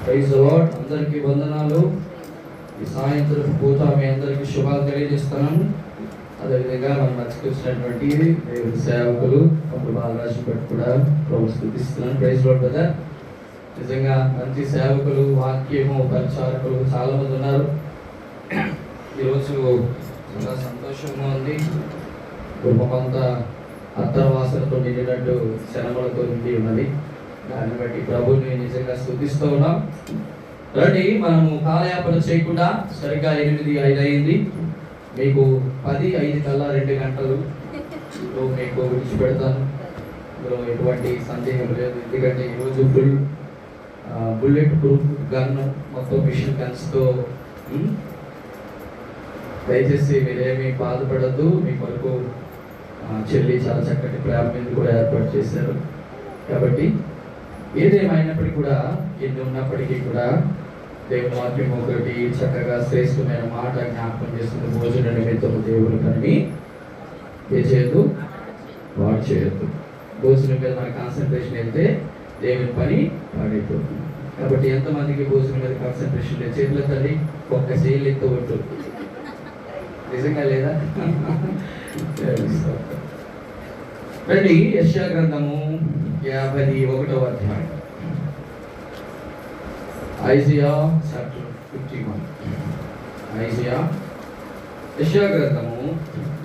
Praise the lord. అందరికీ వందనాలు. ఈ సాయంత్రం పూట మీ అందరికీ శుభాలు తెలియజేస్తున్నాను. అదేవిధంగా మనం మర్చిపోయినటువంటి దేవుని సేవకులు అప్పుడు బాలరాజు పెట్టి కూడా ప్రభు స్తుతిస్తున్నాను. Praise the Lord brother. నిజంగా మంచి సేవకులు, వాక్యము పరిచారకులు చాలా మంది ఉన్నారు. ఈరోజు చాలా సంతోషంగా ఉంది. కొంత అత్తరవాసనతో నిండినట్టు శనములతో నిండి ఉన్నది. దాన్ని బట్టి ప్రభుని నిజంగా స్తుతిస్తూ ఉన్నాం. రండి, మనము కాలయాపన చేయకుండా సరిగ్గా 8:05 అయింది. మీకు 10:05 కల్లా 2 గంటలు మీకు విడిచిపెడతాను. ఇందులో ఎటువంటి సందేహం లేదు. ఎందుకంటే ఈరోజు బుల్లెట్ ప్రూఫ్ గన్ మొత్తం మిషన్ గన్స్తో దయచేసి మీరేమీ బాధపడద్దు. మీ కొరకు చెల్లి చాలా చక్కటి ప్రేమ మీద కూడా ఏర్పాటు చేశారు. కాబట్టి ఏదేమైనప్పటికీ కూడా, ఎన్ని ఉన్నప్పటికీ కూడా దేవుని వాక్యం ఒకటి చక్కగా శ్రేష్టమైన మాట జ్ఞాపకం చేస్తున్న భోజన నిమిత్తము దేవుని పనిని ఏ చేయొద్దు, వాడు చేయొద్దు. భోజనం మీద మన కాన్సన్ట్రేషన్ అయితే దేవుని పని పాడైపోతుంది. కాబట్టి ఎంతమందికి భోజనం మీద కాన్సన్ట్రేషన్ లేదు? చేతుల తల్లి ఒక్క చేయలు ఎత్తవట్టు. నిజంగా లేదా? రండి, యెషయా గ్రంథము 51వ అధ్యాయం. Isaiah chapter 51. యెషయా గ్రంథము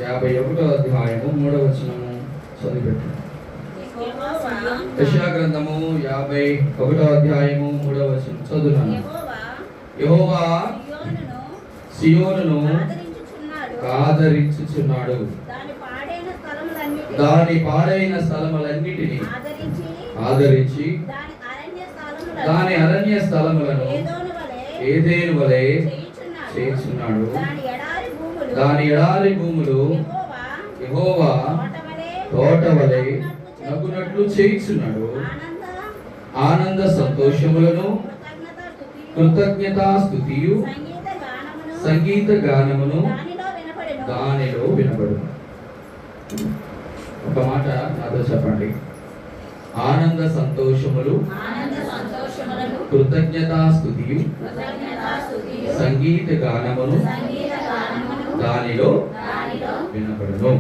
51వ అధ్యాయము 3వ వచనము చదివిపెట్టు. యెషయా గ్రంథము 51వ అధ్యాయము 3వ వచనం చదువుతున్నాను. యెహోవా సియోనును ఆదరించుచున్నాడు, దాని పాడైన స్థలములన్నిటిని ఆదరించి దాని అరణ్య స్థలములను ఏదేను వలె చేయుచున్నాడు. దాని ఎడారి భూములు యెహోవా తోట వలె నగునట్లు చేయుచున్నాడు. ఆనంద సంతోషములను కృతజ్ఞతాస్తుతియు సంగీత గానమును దానిలో వినబడును. ఒక మాట నాతో చెప్పండి. ఆనంద సంతోషములు కృతజ్ఞతాస్తుతియు సంగీత గానమును దానిలో వినబడును.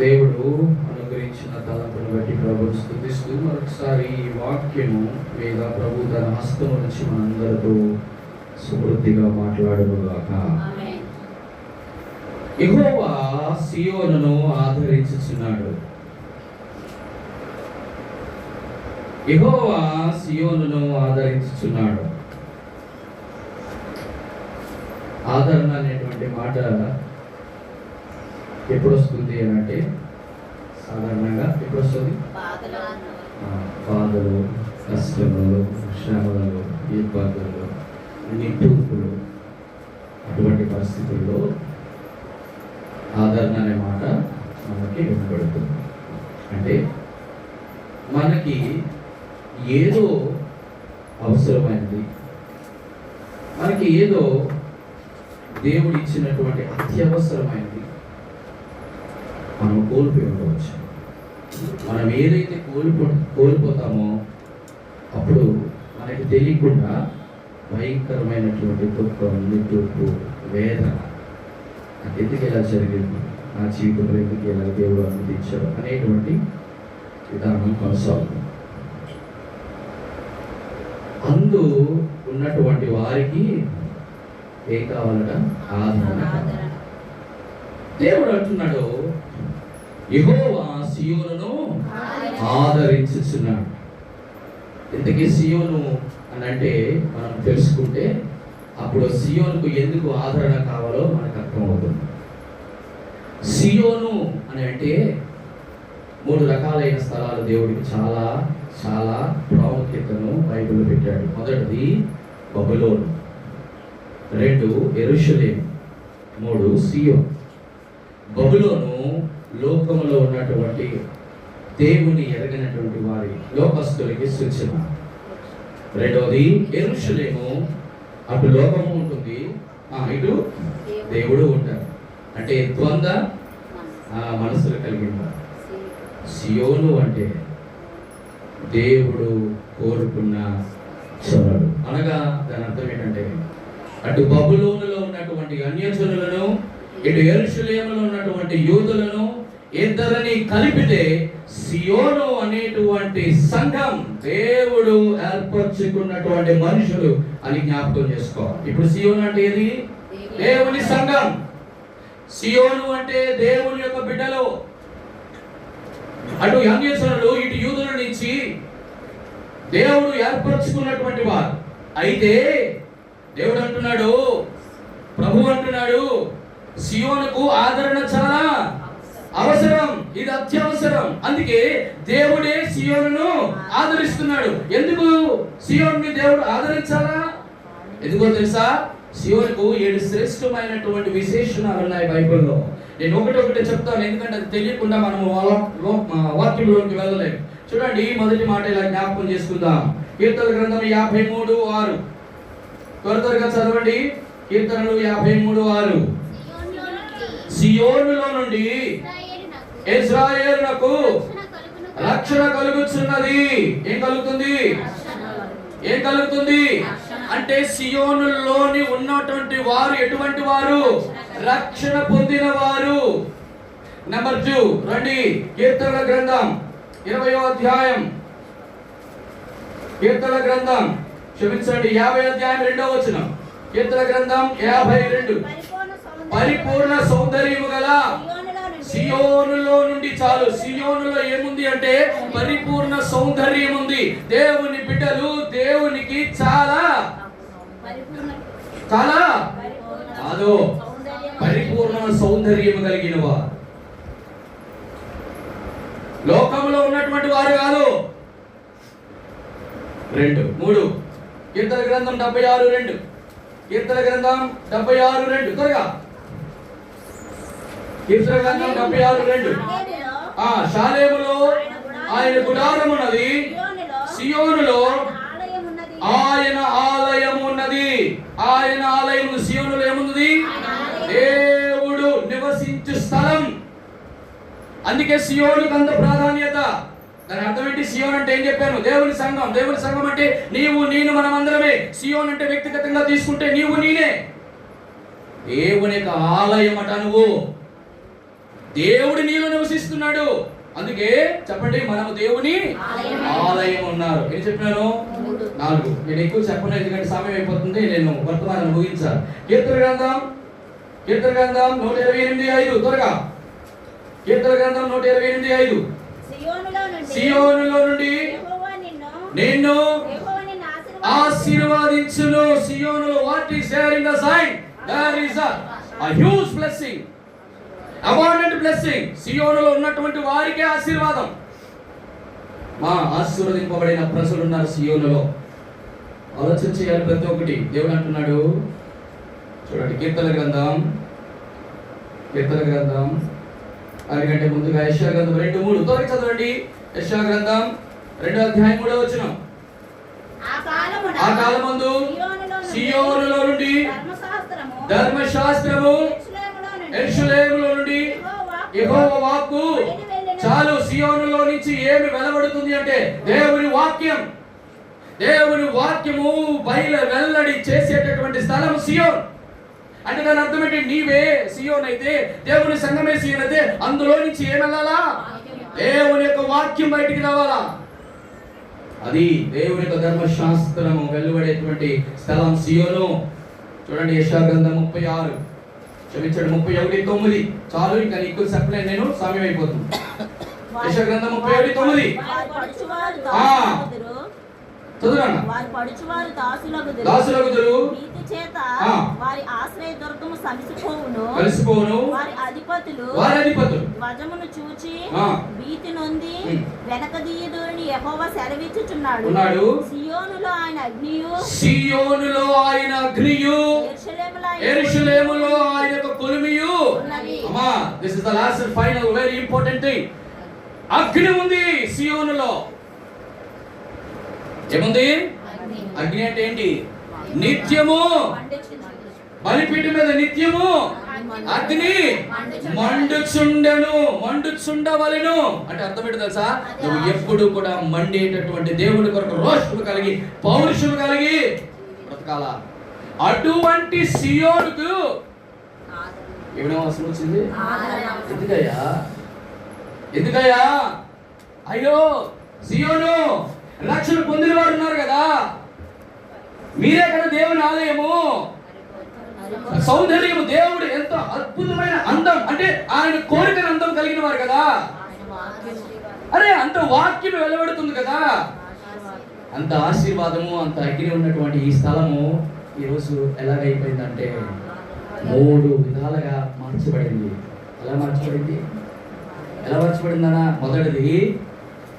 దేవుడు అనుగ్రహించిన తలంపును బట్టి ప్రభువును స్తుతిస్తూ మరొకసారి ఈ వాక్యము మీద ప్రభు తన హస్తము నుంచి మనందరితో సమృద్ధిగా మాట్లాడుగాక. యెహోవా సియోనును ఆదరించుచున్నాడు. యెహోవా సియోనును ఆదరించుచున్నాడు. ఆదరణ అనేటువంటి మాట ఎప్పుడు వస్తుంది అని అంటే, సాధారణంగా ఎప్పుడు వస్తుంది? బాధలు, కష్టములు, శ్రమలు, ఇబ్బందులు, నిట్టూర్పులు, అటువంటి పరిస్థితుల్లో ఆదరణ అనే మాట మనకి వినపడుతుంది. అంటే మనకి ఏదో అవసరమైనది, మనకి ఏదో దేవుడు ఇచ్చినటువంటి అత్యవసరమైనది మనం కోల్పోయి ఉండవచ్చు. మనం ఏదైతే కోల్పోతామో అప్పుడు మనకి తెలియకుండా భయంకరమైనటువంటి దుఃఖం, నిట్టూర్పు, వేదన, ఎందుకు ఎలా జరిగింది, నా జీవితంలో ఎందుకు ఎలా దేవుడు అనుమతించాడు అనేటువంటి విధానం కొనసాగుతుంది. అందు ఉన్నటువంటి వారికి ఏం కావాలట? ఆదరణ. దేవుడు అంటున్నాడు, యెహోవా సియోనును ఆదరించుచున్నాడు. ఇంతకీ సియోను అని అంటే మనం తెలుసుకుంటే అప్పుడు సియోనుకు ఎందుకు ఆదరణ కావాలో మనకు అర్థమవుతుంది. సియోను అని అంటే 3 రకాలైన స్థలాలు దేవుడికి చాలా చాలా ప్రాముఖ్యతను బైబిల్లో పెట్టాడు. మొదటిది బబులోను, 2 యెరూషలేము, 3 సియోను. బబులోను లోకములో ఉన్నటువంటి దేవుని ఎరగనటువంటి వారి లోకస్తులకి సూచన. రెండవది యెరూషలేము, అటు లోకము ఉంటుంది, ఇటు దేవుడు ఉంటారు. అంటే ద్వంద్వ మనసులు కలిగిన సియోను అంటే దేవుడు కోరుకున్న చోరు. అనగా దాని అర్థం ఏంటంటే అటు బబులోనులో ఉన్నటువంటి అన్యజనులను, ఇటు యెరూషలేములో ఉన్నటువంటి యూదులను ఇద్దరిని కలిపితే సియోను అనేటువంటి సంఘం దేవుడు ఏర్పరచుకున్నటువంటి మనుషులు అని జ్ఞాపకం చేసుకోవాలి. ఇప్పుడు సియోను అంటే ఏది? దేవుని సంఘం. సియోను అంటే దేవుని యొక్క బిడ్డలు. అటు అన్యజనులు, ఇటు యూదుల నుంచి దేవుడు ఏర్పరచుకున్నటువంటి వారు. అయితే దేవుడు అంటున్నాడు, ప్రభు అంటున్నాడు, సియోనుకు ఆదరణ చాలా అవసరం, ఇది అత్యవసరం. అందుకే దేవుడే సియోనును ఆదరిస్తున్నాడు. ఎందుకు సియోనుని దేవుడు ఆదరించాలా? ఎందుకో తెలుసా? సియోనుకు 7 శ్రేష్టమైనటువంటి విశేషణాలు ఉన్నాయి బైబిల్లో. నేను ఒకటి చెప్తాను, ఎందుకంటే అది తెలియకుండా మనము వాక్యంలోకి వెళ్ళలేము. చూడండి, మొదటి మాట ఇలా జ్ఞాపకం చేసుకుందాం. కీర్తన గ్రంథం 53:6. త్వరగా చదవండి. కీర్తనలు 53:6. సియోనులో నుండి ఇశ్రాయేలునకు రక్షణ కలుగుచున్నది. ఏం కలుగుతుంది? ఏం కలుగుతుంది అంటే సియోనులోని ఉన్నటువంటి వారు ఎటువంటి వారు? రక్షణ పొందిన వారు. నెంబర్ 2 రండి. కీర్తనల గ్రంథం 20వ అధ్యాయం. కీర్తన గ్రంథం 50వ అధ్యాయం 2వ వచనం. కీర్తన గ్రంథం 52. పరిపూర్ణ సౌందర్యము గల సియోనులో నుండి. చాలు, సియోనులో ఏముంది అంటే పరిపూర్ణ సౌందర్యం ఉంది. దేవుని బిడ్డలు దేవునికి చాలా చాలా కాదు, పరిపూర్ణ సౌందర్యము కలిగిన వారు. లోకంలో ఉన్నటువంటి వారు కాదు. 2 3 కీర్తన గ్రంథం 76:2. కీర్తన గ్రంథం 76:2. త్వరగా. కీర్తన గ్రంథం 76:2. షాలేములో ఆయన గుడారం ఉన్నది, సియోనులో ఆయన ఆలయం ఉన్నది. ఆయన ఆలయం సియోనులో ఏమున్నది? దేవుడు నివసించు స్థలం. అందుకే సియోనుకు అంత ప్రాధాన్యత. దాని అర్థం ఏంటి? సియోన్ అంటే ఏం చెప్పాను? దేవుని సంఘం. దేవుని సంఘం అంటే నీవు నేను మనం అందరమే. సియోన్ అంటే వ్యక్తిగతంగా తీసుకుంటే నీవు నేనే. దేవుని యొక్క ఆలయం అట నువ్వు. దేవుడు నీలో నివసిస్తున్నాడు. అందుకే చెప్పండి, మనము దేవుని ఆలయం ఉన్నారు. ఏం చెప్పినాను? 4. నేను ఎక్కువ చెప్పను, ఎందుకంటే సమయం అయిపోతుంది. నేను వర్తమానం ముగించాను. కీర్తన గ్రంథం 128:5. త్వరగా. కీర్తన గ్రంథం 128:5. సియోనులో నుండి నిన్ను ఆశీర్వదించును. సియోనులో what is there in the sign? There is a huge blessing, abundant blessing. సియోనులో ఉన్నటువంటి వారికే ఆశీర్వాదం. మా ఆశీర్వదింపబడిన ప్రజలు ఉన్నారు సియోనులో. ఆలోచన చేయాలి ప్రతి ఒక్కటి. దేవుడు అంటున్నాడు, చూడండి, కీర్తన గ్రంథం అందుకంటే ముందుగా యెషయా గ్రంథం 2:3. త్వరగా చదవండి. యెషయా గ్రంథం 2వ అధ్యాయం 3వ వచనం. ఆ కాలమందు సియోనులో నుండి ధర్మశాస్త్రము, యెరూషలేములో నుండి యెహోవా వాక్కు. చాలు, సియోనులో నుంచి ఏమి వెలువడుతుంది అంటే దేవుని వాక్యం. దేవుని వాక్యము వెల్లడి చేసేటటువంటి స్థలం సియోన్. అంటే దాని అర్థం ఏంటి? నీవే సియోన్ అయితే, దేవుని సంఘమే సియోన్ అయితే, అందులో నుంచి ఏం వెళ్ళాలా? దేవుని యొక్క వాక్యం బయటికి రావాలా. అది దేవుని యొక్క ధర్మశాస్త్రము వెలువడేటువంటి స్థలం సియోను. చూడండి, యెషయా గ్రంథం 31:9. చాలు, ఇంకా నీకు చెప్పలేను, నేను సమయం అయిపోతుంది. యెషయా గ్రంథం 31:9. దాసులగుదురు, నీతి చేత వారి ఆశ్రయ దుర్గము కలిసిపోవును. వారి అధిపతులు ధ్వజమును చూచి భీతి నొంది వెనకదీయుదురని యెహోవా సెలవిచ్చుచున్నాడు. సియోనులో ఆయన అగ్నియు, యెరూషలేములో ఆయన యొక్క కొలిమియు. అమ్మా, this is the last and final very important thing. అగ్ని ఉంది సియోనులో. ఏముంది? అగ్ని అంటే ఏంటి? నిత్యము బలిపీఠం మీద నిత్యము అగ్ని మండుచుండవలెను. అంటే అర్థం ఏంటో తెలుసా? నువ్వు ఎప్పుడు కూడా మండేటటువంటి దేవుడి కొరకు రోషము కలిగి పౌరుషము కలిగి బ్రతకాలా. అటువంటి సియోనుకు ఏమైనా అవసరం వచ్చింది? ఎందుకయ్యా? అయ్యో సియోను, రక్షణ పొందిన వారు ఉన్నారు కదా, మీరే కదా దేవుని ఆలయము, సౌందర్యము, దేవుడు ఎంతో అద్భుతమైన అందం, అంటే ఆయన కోరికల అందం కలిగిన వారు కదా. అరే అంత వాక్యం వెలువడుతుంది కదా, అంత ఆశీర్వాదము, అంత అగ్ని ఉన్నటువంటి ఈ స్థలము ఈరోజు ఎలాగైపోయిందంటే 3 విధాలుగా మార్చబడింది. ఎలా మార్చబడిందనా? మొదటిది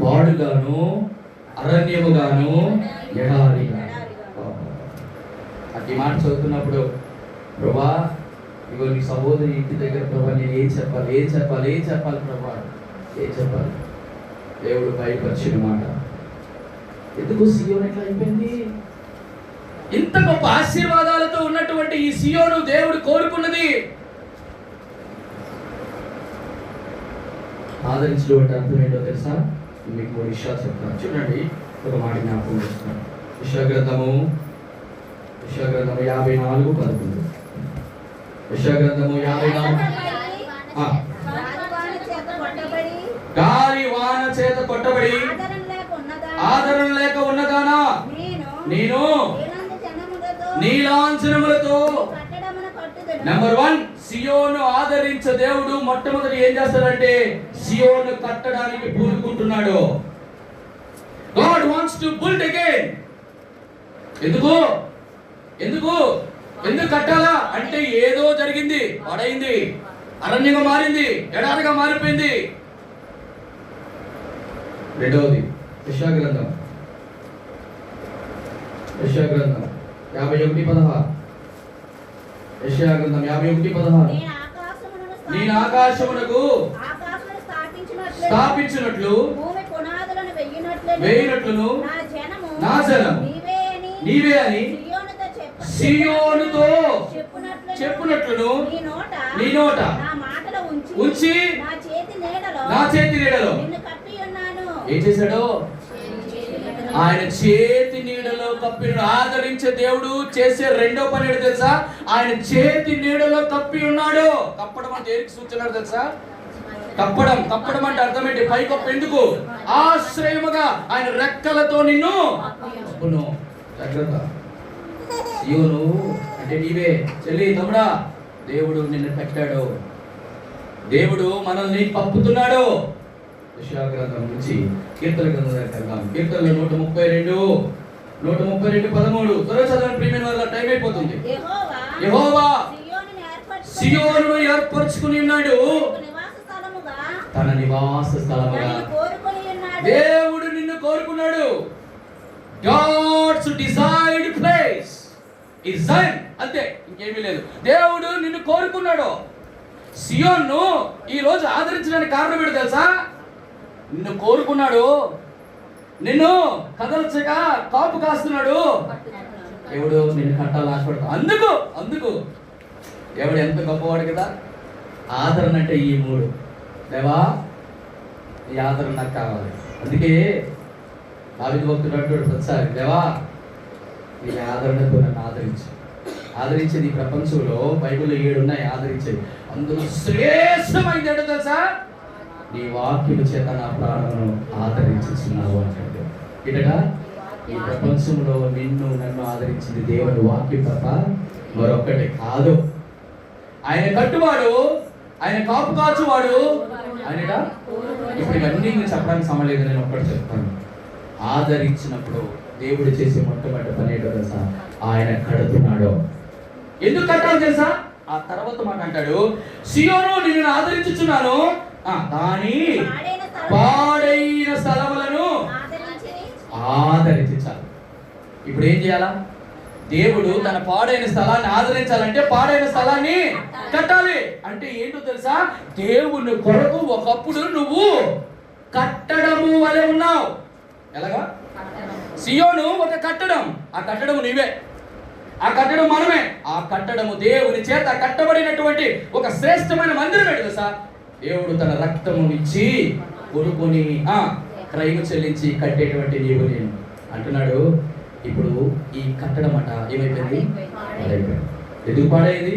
పాడుగాను, అరణ్యముగాను, ఎడారిగా. అది మాట చదువుతున్నప్పుడు ప్రభా ఇగో నీ సహోదరి ఇంటి దగ్గర ప్రభా నేను ఏం చెప్పాలి ప్రభా, ఏం చెప్పాలి? దేవుడు బయలుపరిచిన మాట. ఎందుకు సియోను ఎట్లా అయిపోయింది? ఇంత గొప్ప ఆశీర్వాదాలతో ఉన్నటువంటి ఈ సియోను దేవుడు కోరుకున్నది ఆదరించినటువంటి అర్థం ఏంటో తెలుసా? మీకు 3 విషయాలు చెప్తాను. చూడండి, ఒక మాట జ్ఞాపకం చేస్తున్నాను. యెషయా గ్రంథము 54:11. యెషయా గ్రంథము 54. గాలి వాన చేత కొట్టబడి ఆదరణ లేక ఉన్నదానా, నేను నీలాంఛనములతో. నెంబర్ 1, సియోను ఆదరించే దేవుడు మొట్టమొదటి ఏం చేస్తాడంటే సియోను కట్టడానికి పూనుకుంటున్నాడు. God wants to build again. ఎందుకు కట్టాలా అంటే ఏదో జరిగింది, పడైంది, అరణ్యంగా మారింది, ఎడారిగా మారిపోయింది. రెండవది యెషయా గ్రంథం 51:16. యెషయా గ్రంథం 51:16. నేను ఆకాశమునకు స్థాపించినట్లు వేయినట్లును నా జనం నీవే అని సియోనుతో చెప్పునట్లును నీ నోట ఉంచి నా చేతి నీడలో ఏం చేశాడు? ఆయన చేతి నీడలో కప్పి. ఆదరించే దేవుడు చేసే రెండో పని ఏంటో తెలుసా? ఆయన చేతి నీడలో కప్పి ఉన్నాడు. కప్పడం అంటే ఏరికి సూచన తెలుసా? కప్పడం అంటే అర్థం ఏంటి? పైకొప్ప. ఎందుకు? ఆశ్రయముగా ఆయన రెక్కలతో నిన్ను కప్పును. జాగ్రత్త. సియోను అంటే నీవే చెల్లి, తమ్ముడా. దేవుడు నిన్ను కట్టాడు, దేవుడు మనల్ని కప్పుతున్నాడు. యెషయా గ్రంథం నుంచి కీర్తన గ్రంథం దగ్గరికి వెళ్దాం. కీర్తనలు 132:13. త్వరగా చదవండి ప్రియమైన వాళ్ళ, టైం అయిపోతుంది. యెహోవా సియోనును ఏర్పరచుకుని ఉన్నాడు, తన నివాస స్థలముగా. దేవుడు నిన్ను కోరుకున్నాడు. God's desired place is Zion. అంతే, ఇంకేమీ లేదు. దేవుడు నిన్ను కోరుకున్నాడు. సియోను ఈ రోజు ఆదరించడానికి కారణం ఏంటో తెలుసా? నిన్ను కోరుకున్నాడు, నిన్ను కదల్చగా కాపు కాస్తున్నాడు. దేవుడు నిన్ను కట్టాలని ఆశపడతాడు. అందుకు దేవుడు ఎంత గొప్పవాడు కదా. ఆదరణ అంటే ఈ 3. దేవా ఈ ఆదరణ నాకు కావాలి. అందుకే దావీదు భక్తుడు అంటాడు ప్రతిసారి, దేవా ఈ ఆదరణతో నన్ను ఆదరించేది. ఈ ప్రపంచంలో బైబిల్లో 7 ఉన్నాయి ఆదరించేది. అందులో శ్రేష్టమైనది ఏంటో తెలుసా? నీ వాక్యము చేత నా ప్రాణమును ఆదరించుచున్నావు అంటాడు. ఇటగా ఈ ప్రపంచంలో నన్ను ఆదరించింది దేవుని వాక్యం తప్ప మరొక్కటి కాదు. ఆయన కట్టువాడు, ఆయన కాపు కాచువాడు. ఆయన ఇప్పుడు ఇవన్నీ చెప్పడానికి సమలేదు, నేను ఒక్కటి చెప్తాను. ఆదరించినప్పుడు దేవుడు చేసే మొట్టమొదటి పని ఏంటో తెలుసా? ఆయన కడుతున్నాడు. ఎందుకు కట్టాలి తెలుసా? ఆ తర్వాత మాట అంటాడు, సియోను నిన్ను ఆదరించుచున్నాను, కానీ పాడైన స్థలములను ఆదరించాలి. ఇప్పుడు ఏం చేయాలా? దేవుడు తన పాడైన స్థలాన్ని ఆదరించాలంటే పాడైన స్థలాన్ని కట్టాలి. అంటే ఏంటో తెలుసా? దేవుని కొరకు ఒకప్పుడు నువ్వు కట్టడము వలె ఉన్నావు. ఎలాగా? సియోను ఒక కట్టడం, ఆ కట్టడము నీవే. ఆ కట్టడం మనమే. ఆ కట్టడము దేవుని చేత కట్టబడినటువంటి ఒక శ్రేష్టమైన మందిరం ఏంటి సార్? దేవుడు తన రక్తమునిచ్చి కొనుక్కొని క్రయము చెల్లించి కట్టేటువంటి నీవు నేను అంటున్నాడు. ఇప్పుడు ఈ కట్టడం అట ఏమైపోయింది? పాడైపోయింది. ఎందుకు పాడైంది?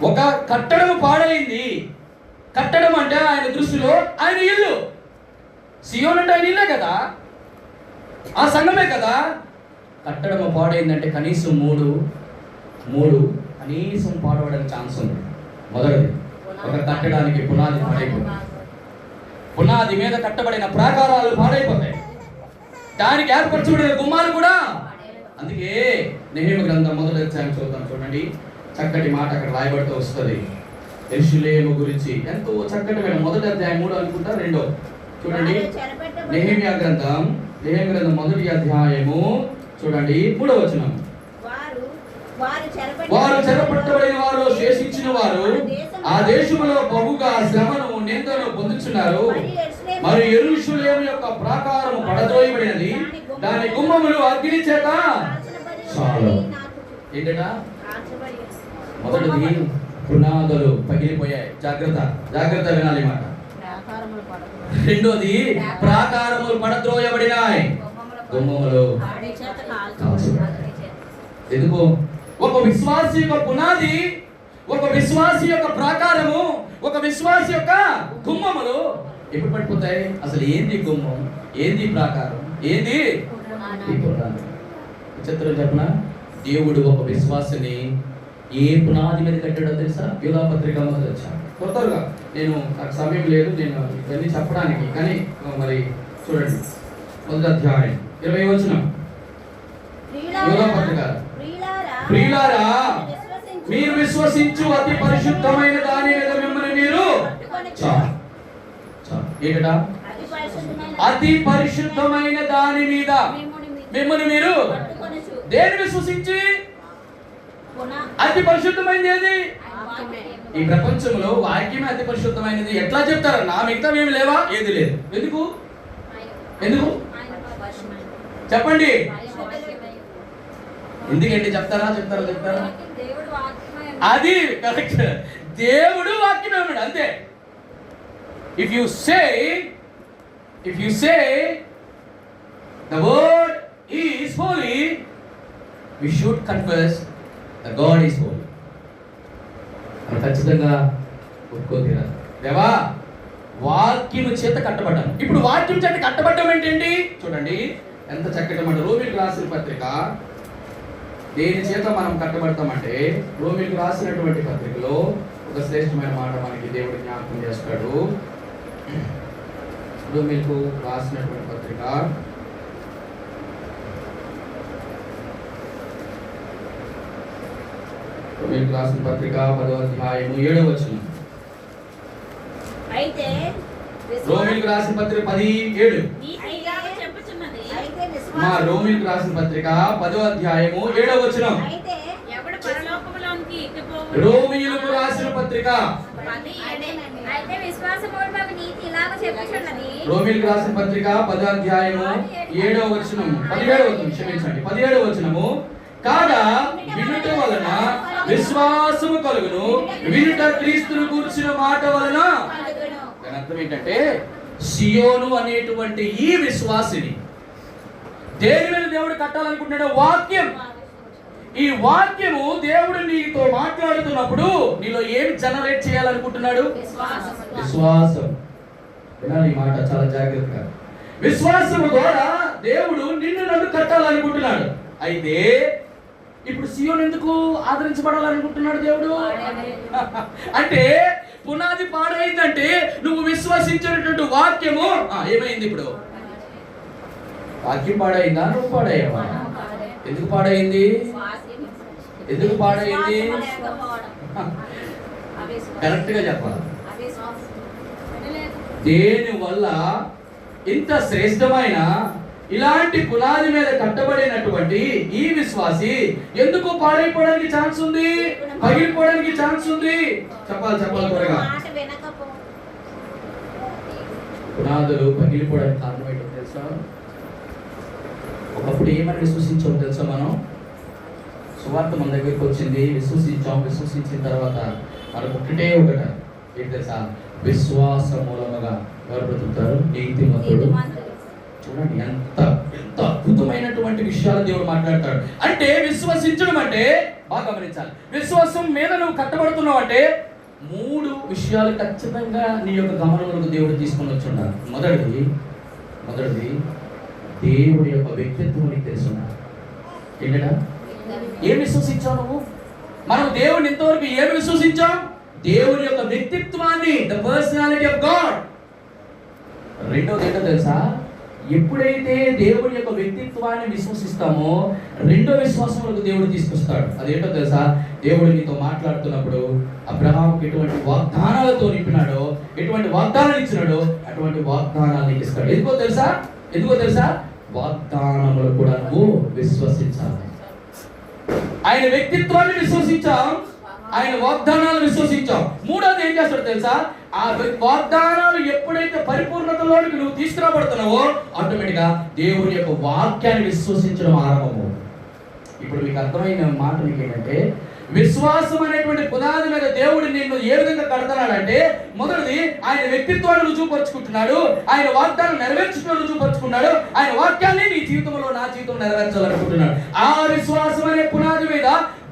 ఒక కట్టడం పాడైంది. కట్టడం అంటే ఆయన దృష్టిలో ఆయన ఇల్లు. సియోన్ అంటే ఆయన ఇల్లే కదా, ఆ సంఘమే కదా. కట్టడం పాడైందంటే కనీసం మూడు కనీసం పాడవడానికి ఛాన్స్ ఉంది. మొదటిది, ఒక కట్టడానికి పునాది పాడైపోతుంది. పునాది మీద కట్టబడిన ప్రాకారాలు పాడైపోతాయి. దానికి ఏర్పరచబడిన గుమ్మాలు కూడా. అందుకే నెహెమీయా గ్రంథం మొదటి అధ్యాయం చూద్దాం. చూడండి, చక్కటి మాట అక్కడ రాయబడుతూ వస్తుంది యెరూషలేము గురించి. ఎంతో చక్కటి మొదటి అధ్యాయం 3 అనుకుంటా 2. చూడండి, నెహెమీయా గ్రంథం మొదటి అధ్యాయము చూడండి 3వ వచనం. వారు చెరపట్టబడిన వారు శేషించిన వారు ఆ దేశములో బహుగా శ్రమను నిందను పొందుచున్నారు. మరి యెరూషలేము యొక్క ప్రాకారము పడద్రోయబడినది, దాని గుమ్మములు అగ్ని చేత చాలు. ఏంటట? మొదటిది పునాదులు పగిలిపోయాయి. జాగ్రత్త వినాలి మాట. రెండోది, ప్రాకారములు పడద్రోయబడినాయి, గుమ్మములు. ఎందుకు? ఒక విశ్వాసి యొక్క పునాది, ఒక విశ్వాసి యొక్క ప్రాకారము, ఒక విశ్వాసి యొక్క గుమ్మములు ఎప్పుడు పడిపోతాయి? అసలు ఏంది గుమ్మం, ఏంది ప్రాకారం, ఏంది పునాది? చిత్రం చెప్పనా? దేవుడు ఒక విశ్వాసిని ఏ పునాది మీద కట్టాడో తెలుసా? యూదా పత్రిక మొదలు వచ్చాను. కొత్తగా నాకు సమయం లేదు నేను ఇవన్నీ చెప్పడానికి, కానీ మరి చూడండి మొదటి అధ్యాయం 20వ వచనం. యూదా పత్రిక. ప్రియులారా, మీరు విశ్వసించు అతి పరిశుద్ధమైన దాని మీద మిమ్మల్ని మీరు ఏంటట? అతి పరిశుద్ధమైన దాని మీద మిమ్మల్ని మీరు దేని విశ్వసించి? అతి పరిశుద్ధమైనది ఏది? ఈ ప్రపంచంలో వాక్యమే అతి పరిశుద్ధమైనది. ఎట్లా చెప్తారన్నా? మిగతా ఏమి లేవా? ఏది లేదు. ఎందుకు చెప్పండి? ఎందుకంటే చెప్తారా? అది కరెక్ట్. దేవుడు వాక్యమే ఉన్నాడు అంతే. If you say the word is holy, we should confess that God is holy. అని ఖచ్చితంగా ఒప్పుకోతీరా. దేవా, వాక్యము చేత కట్టబడ్డాను. ఇప్పుడు వాక్యం చేత కట్టబడ్డం ఏంటండి? చూడండి ఎంత చక్కటి మాట. రోమీయులకు రాసిన పత్రిక. దేని చేత మనం కట్టబడతామంటే, రోమీయులకు రాసినటువంటి పత్రికలో ఒక శ్రేష్టమైన మాట మనకి దేవుడు జ్ఞాపకం చేస్తాడు. రోమీయులకు రాసినటువంటి పత్రిక రోమీయులకు రాసిన పత్రిక 10వ అధ్యాయము 7వ వచనం. రోమీయులకు రాసిన పత్రిక 10:7. మా రోమీయులకు రాసిన పత్రిక 10వ అధ్యాయము 7వ వచనం. రోమీయులకు రాసిన పత్రిక రోమీయులకు రాసిన పత్రిక 10వ అధ్యాయము 7వ వచనం 17వ వచనము. కాగా వినుట వలన విశ్వాసము కలుగును, వినుట క్రీస్తును గూర్చిన మాట వలన. దాని అర్థం ఏంటంటే, సియోను అనేటువంటి ఈ విశ్వాసిని దేని మీద దేవుడు కట్టాలనుకుంటున్నాడు? వాక్యం. ఈ వాక్యము దేవుడు నీతో మాట్లాడుతున్నప్పుడు నీలో ఏమి జనరేట్ చేయాలనుకుంటున్నాడు? విశ్వాసం. వినాలి మాట చాలా జాగ్రత్తగా. విశ్వాసము ద్వారా దేవుడు నిన్ను నన్ను కట్టాలనుకుంటున్నాడు. అయితే ఇప్పుడు సియోను ఎందుకు ఆదరించబడాలనుకుంటున్నాడు దేవుడు? అంటే పునాది పాడైందంటే నువ్వు విశ్వసించినటువంటి వాక్యము ఏమైంది? ఇప్పుడు వాక్యం పాడైందా? నువ్వు పాడయ్యావా? ఎందుకు పాడైంది? కరెక్ట్ గా చెప్పాలి. దేని వల్ల ఇంత శ్రేష్టమైన ఇలాంటి పునాది మీద కట్టబడినటువంటి ఈ విశ్వాసి ఎందుకు పాడైపోవడానికి ఛాన్స్ ఉంది? పగిలిపోవడానికి ఛాన్స్ ఉంది? చెప్పాలి త్వరగా. పునాదులు పగిలిపోవడానికి కారణం ఏంటో తెలుసా? ఒకప్పుడు ఏమని విశ్వసించామో తెలుసా? మనం సువార్త మన దగ్గరికి వచ్చింది, విశ్వసించిన తర్వాత మనకు ఒకటే ఏంటి తెలుసా? విశ్వాస మూలముగా ఎవరు బ్రతుకుతారు? నీతిమంతుడు. చూడండి ఎంత ఎంత అద్భుతమైనటువంటి విషయాలు దేవుడు మాట్లాడతాడు. అంటే విశ్వసించడం అంటే బాగా గమనించాలి. విశ్వాసం మీద నువ్వు కట్టబడుతున్నావు అంటే 3 విషయాలు ఖచ్చితంగా నీ యొక్క గమనంలోకి దేవుడు తీసుకొని వచ్చి ఉండాలి. మొదటిది దేవుడి యొక్క వ్యక్తిత్వం నీకు తెలుసున్నారు. ఏంటా? ఏం విశ్వసించావు నువ్వు? మనం దేవుడిని ఇంతవరకు ఏమి విశ్వసించాం? దేవుని యొక్క వ్యక్తిత్వాన్ని, ద పర్సనాలిటీ ఆఫ్ గాడ్. రెండోది ఏంటో తెలుసా? ఎప్పుడైతే దేవుని యొక్క వ్యక్తిత్వాన్ని విశ్వసిస్తామో రెండో విశ్వాసంలోకి దేవుడు తీసుకొస్తాడు. అదేంటో తెలుసా? దేవుడు నీతో మాట్లాడుతున్నప్పుడు అబ్రహాముకి ఎటువంటి వాగ్దానాలతో నింపినాడో, ఎటువంటి వాగ్దానాలు ఇచ్చినాడో అటువంటి వాగ్దానాలు నీకు ఇస్తాడు. ఎందుకో తెలుసా? వాగ్దానములు కూడా నువ్వు విశ్వసించాలి. ఆయన వ్యక్తిత్వాన్ని విశ్వసించాం, ఆయన వాగ్దానాలు విశ్వసించాం. మూడోది ఏం చేస్తాడు తెలుసా? ఆ వాగ్దానాలు ఎప్పుడైతే పరిపూర్ణతలోనికి నువ్వు తీసుకురాబడుతున్నావో ఆటోమేటిక్గా దేవుని యొక్క వాక్యాన్ని విశ్వసించడం ఆరంభము. ఇప్పుడు మీకు అర్థమైన మాట మీకు ఏంటంటే, విశ్వాసం అనేటువంటి పునాది మీద దేవుడు నిన్ను ఏ విధంగా కడతాడంటే, మొదటిది ఆయన వ్యక్తిత్వాన్ని రుజువుపరుచుకుంటున్నాడు, ఆయన వాగ్దానం నెరవేర్చుకుని రుజువుపరుచుకున్నాడు, ఆయన వాక్యాన్ని నీ జీవితంలో, నా జీవితంలో నెరవేర్చాలనుకుంటున్నాడు. ఆ విశ్వాసం అనే పునాది మీద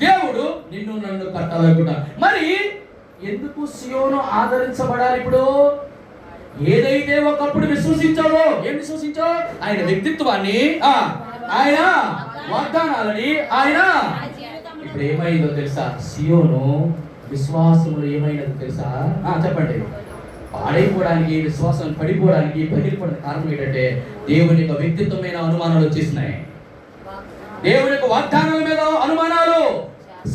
దేవుడు నిన్ను నన్ను కట్టాలనుకుంటున్నాడు. మరి ఎందుకు సియోను ఆదరించబడాలి? ఇప్పుడు ఏదైతే ఒకప్పుడు విశ్వసించావో, ఏం విశ్వసించావు? ఆయన వ్యక్తిత్వాన్ని, ఆయన వాగ్దానాలని, ఆయన. ఇప్పుడు ఏమైందో తెలుసా? సియోను విశ్వాసములు ఏమైనదో తెలుసా? చెప్పండి. పాడైపోవడానికి, విశ్వాసం పడిపోవడానికి, పగిలిపోవడానికి కారణం ఏంటంటే దేవుని యొక్క వ్యక్తిత్వమైన అనుమానాలు వచ్చేసినాయి. దేవుని యొక్క వాగ్దానాల మీద అనుమానాలు,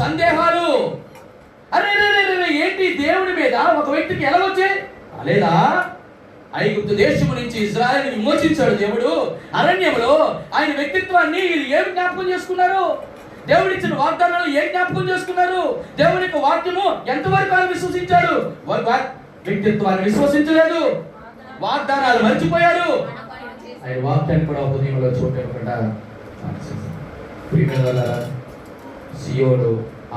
సందేహాలు. అరే ఏంటి దేవుడి మీద ఒక వ్యక్తికి ఎలా వచ్చాయి? లేదా ఐగుప్తు దేశము నుంచి ఇశ్రాయేలుని విమోచించాడు దేవుడు. అరణ్యంలో ఆయన వ్యక్తిత్వాన్ని వీళ్ళు ఏం జ్ఞాపకం చేసుకున్నారు? దేవుడు ఇచ్చిన వాగ్దానాలు ఏం జ్ఞాపకం చేసుకున్నారు? దేవుని యొక్క వాక్యము ఎంతవరకు ఆయన విశ్వసించాడు? వ్యక్తిత్వాన్ని విశ్వసించలేదు, వాగ్దానాలు మర్చిపోయారు. ఆయన వాక్యాన్ని కూడా హృదయంలో చోటకుండా సియోను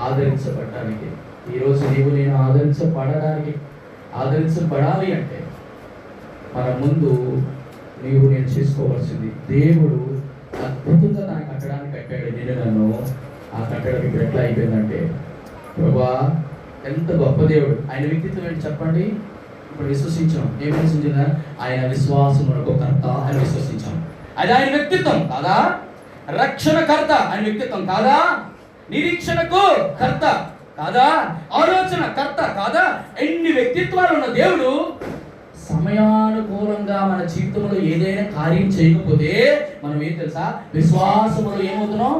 ఆదరించబడటానికి, ఈరోజు నీవు నేను ఆదరించబడాలి అంటే మన ముందు నీవు నేను చేసుకోవాల్సింది, దేవుడు అద్భుతంగా తన కట్టడాన్ని కట్టాడు. నేను నన్ను ఆ కట్టడం ఇప్పుడు ఎట్లా అయిపోయిందంటే, ప్రభా ఎంత గొప్ప దేవుడు. ఆయన వ్యక్తిత్వం ఏంటి చెప్పండి? ఇప్పుడు విశ్వసించాం. ఏం విశ్వసించిన? ఆయన విశ్వాసమునకు కర్త అని విశ్వసించాం. అది ఆయన వ్యక్తిత్వం కాదా? రక్షణకర్త ఆయన వ్యక్తిత్వం కాదా? నిరీక్షణకు కర్త కాదా? ఆలోచన కర్త కాదా? ఎన్ని వ్యక్తిత్వాలు ఉన్న దేవుడు సమయానుకూలంగా మన జీవితంలో ఏదైనా కార్యం చేయకపోతే మనం ఏం తెలుసా? విశ్వాసములో ఏమవుతున్నాం?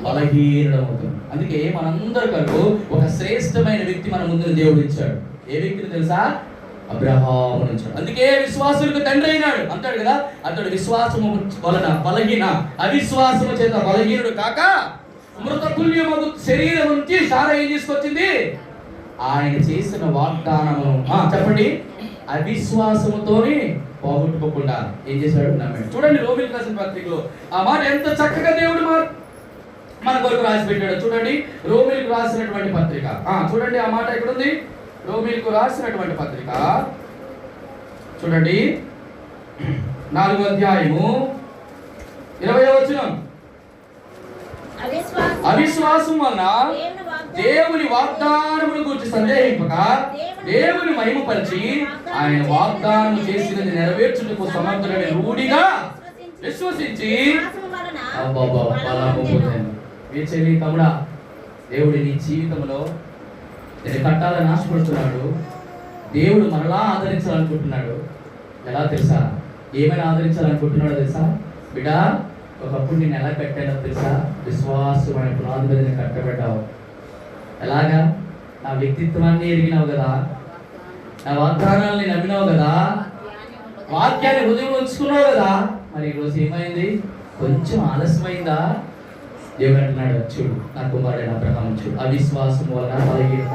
బలహీనమవుతున్నాం. అందుకే మనందరికీ ఒక శ్రేష్టమైన వ్యక్తి మన ముందు దేవుడు ఇచ్చాడు. ఏ వ్యక్తిని తెలుసా? అబ్రహాము ఇచ్చాడు. అందుకే విశ్వాసులకు తండ్రి అయినాడు అంటాడు కదా. అతడు విశ్వాసము వలన బలహీన, అవిశ్వాసము చేత బలహీనుడు కాక మృత తుల్యమగు శరీరం నుంచి సారా ఏం తీసుకొచ్చింది? ఆయన చేసిన వాగ్దానమును చెప్పండి, అవిశ్వాసముతోని పోగొట్టుకోకుండా ఏం చేశాడు? నమ్మాడు. చూడండి రోమిలికి రాసిన పత్రికలో ఆ మాట ఎంత చక్కగా దేవుడు మన కొరకు రాసి పెట్టాడు. చూడండి రోమిలికి రాసినటువంటి పత్రిక, చూడండి ఆ మాట ఎక్కడ ఉంది? రోమిలికి రాసినటువంటి పత్రిక చూడండి 4వ అధ్యాయము 20వ వచనం. అవిశ్వాసం వలన దేవుని వాగ్దానమును గురించి సందేహింపక దేవుని మహిమపరిచి ఆయన వాగ్దానం చేసినది నెరవేర్చుటకు సమర్థుడని రూఢిగా విశ్వసించి తమ్ముడా, దేవుడి నీ జీవితంలో నేను కట్టాలని ఆశపడుతున్నాడు. దేవుడు మనలా ఆదరించాలనుకుంటున్నాడు. ఎలా తెలుసా? ఏమైనా ఆదరించాలనుకుంటున్నాడో తెలుసా? బిడ్డ, ఒకప్పుడు నేను ఎలా కట్టానో తెలుసా? విశ్వాసం అనే పునాది మీద నేను కట్టబడ్డావు. ఎలాగా? నా వ్యక్తిత్వాన్ని ఎరిగినావు కదా, నా వాగ్దానాన్ని నమ్మినావు కదా, వాక్యాన్ని హృదయం ఉంచుకున్నావు కదా. మరి ఈరోజు ఏమైంది? కొంచెం ఆలస్యమైందా? దేవుడు అంటున్నాడు, చూడు నా కుమారుడైన అబ్రహాము చూడు, అవిశ్వాసం వలన బలహీనత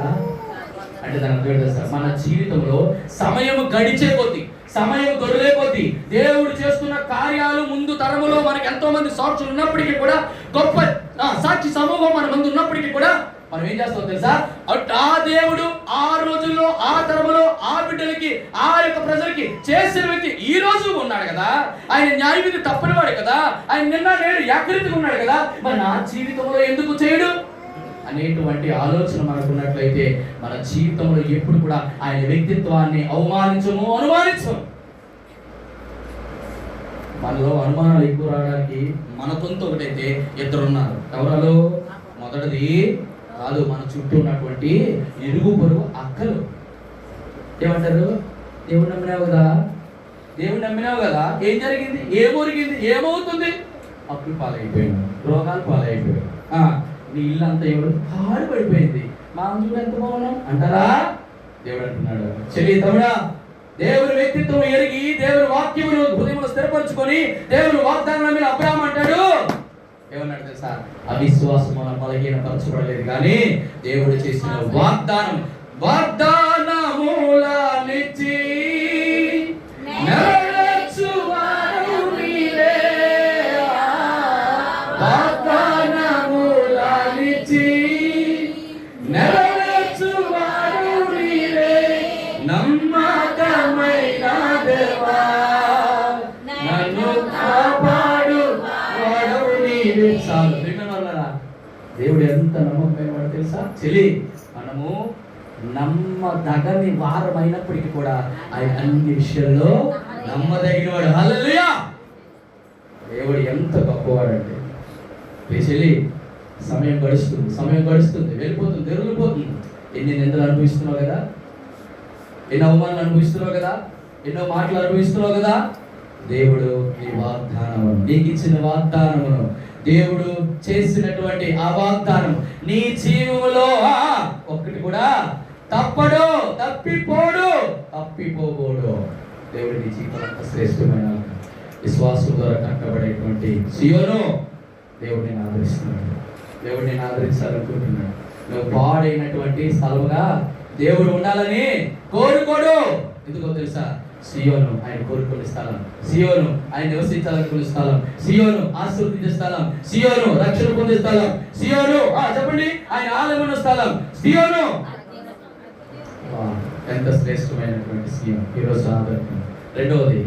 అంటే దాని అర్థం చేస్తారు. మన జీవితంలో సమయం గడిచే కొద్ది, సమయం గొడవలే కొద్ది దేవుడు చేస్తున్న కార్యాలు ముందు తరములో మనకి ఎంతో మంది సాక్షులు ఉన్నప్పటికీ కూడా గొప్ప సాక్షి సమూహం మన ముందు ఉన్నప్పటికీ కూడా మనం ఏం చేస్తాం తెలుసా, ఆ దేవుడు ఆ రోజుల్లో ఆ తరములో ఆ బిడ్డలకి ఆ యొక్క ప్రజలకి చేసిన వ్యక్తి ఈ రోజు ఉన్నాడు కదా, ఆయన న్యాయవిధి తప్పనివాడు కదా, ఆయన నిన్న నేడు ఏకరీతిగా ఉన్నాడు కదా, మరి నా జీవితంలో ఎందుకు చేయడు అనేటువంటి ఆలోచన మనకున్నట్లయితే మన జీవితంలో ఎప్పుడు కూడా ఆయన వ్యక్తిత్వాన్ని అనుమానించము. మనలో అనుమానాలు ఎక్కువ రావడానికి మన తొంత ఒకటైతే ఇద్దరున్నారు. ఎవరో మొదటిది కాదు, మన చుట్టూ ఉన్నటువంటి ఇరుగు పొరుగు అక్కలు. ఏమంటారు, దేవుడు నమ్మినావు కదా, ఏం జరిగింది, ఏమొరిగింది, ఏమవుతుంది, అప్పులు పాలైపోయాను, రోగాలు పాలైపోయాయి, నీ ఇల్లు అంతా ఎవరు పాడు పడిపోయింది, మా చూడు ఎంత బాగున్నాం అంటారా? దేవుడు అంటున్నాడు, చెల్లి తమ్ముడా, దేవుని వ్యక్తిత్వం ఎరిగి దేవుని వాక్యమును హృదయంలో స్థిరపరచుకొని దేవుని వాగ్దానం మీద అబ్రాహాము అంటాడు, ఏమన్నాడు తెలుసా, అవిశ్వాసం మనం బలహీనపరచబడలేదు కానీ దేవుడు చేసిన వాగ్దానములనిచ్చి నెరవేర్చువాడు నీవే, వాగ్దానములనిచ్చి నెరవేర్చువాడు నీవే, నమ్మకమైన దేవా నన్ను కాపాడు వాడవు నీవే. చాలు విన్నారా, దేవుడు ఎంత నమ్మకమైన వాడు తెలుసా చెల్లి. మనము నమ్మదగని వారం అయినప్పటికీ కూడా ఆయన అన్ని విషయాల్లో నమ్మదగిన వాడు. హల్లెలూయా. దేవుడు ఎంత గొప్పవాడంటే చెల్లి, సమయం గడుస్తుంది, వెళ్ళిపోతుంది, తెరులిపోతుంది. ఎన్ని నిందలు అనుభవిస్తున్నావు కదా, ఎన్నో అవమానాలు అనుభవిస్తున్నావు కదా, ఎన్నో మాటలు అనుభవిస్తున్నావు కదా, దేవుడు నీ వాగ్దానము, నీకు ఇచ్చిన వాగ్దానమును, దేవుడు చేసినటువంటి ఆ వాగ్దానం నీ జీవములో ఒక్కటి కూడా తప్పిపోబోడు. దేవుడు నీ జీవితం శ్రేష్టమైన విశ్వాసం ద్వారా కట్టబడేటువంటి సియోను దేవుడిని ఆదరిస్తున్నాడు. దేవుడిని ఆదరించాలనుకుంటున్నాడు. నువ్వు పాడైనటువంటి స్థలముగా దేవుడు ఉండాలని కోరుకోడు. ఎందుకో తెలుసా, సియోను ఆయన కోరుకునే స్థలం, సియోను ఆయన నివసించాలనుకునే స్థలం, సియోను ఆశీర్వదించే స్థలం, సియోను రక్షణ పొందే స్థలం, సియోను చెప్పండి ఆయన ఆలయమున్న స్థలం, సియోను. ఎంత శ్రేష్టమైనటువంటి సియోను ఈరోజు ఆదరణ. రెండవది,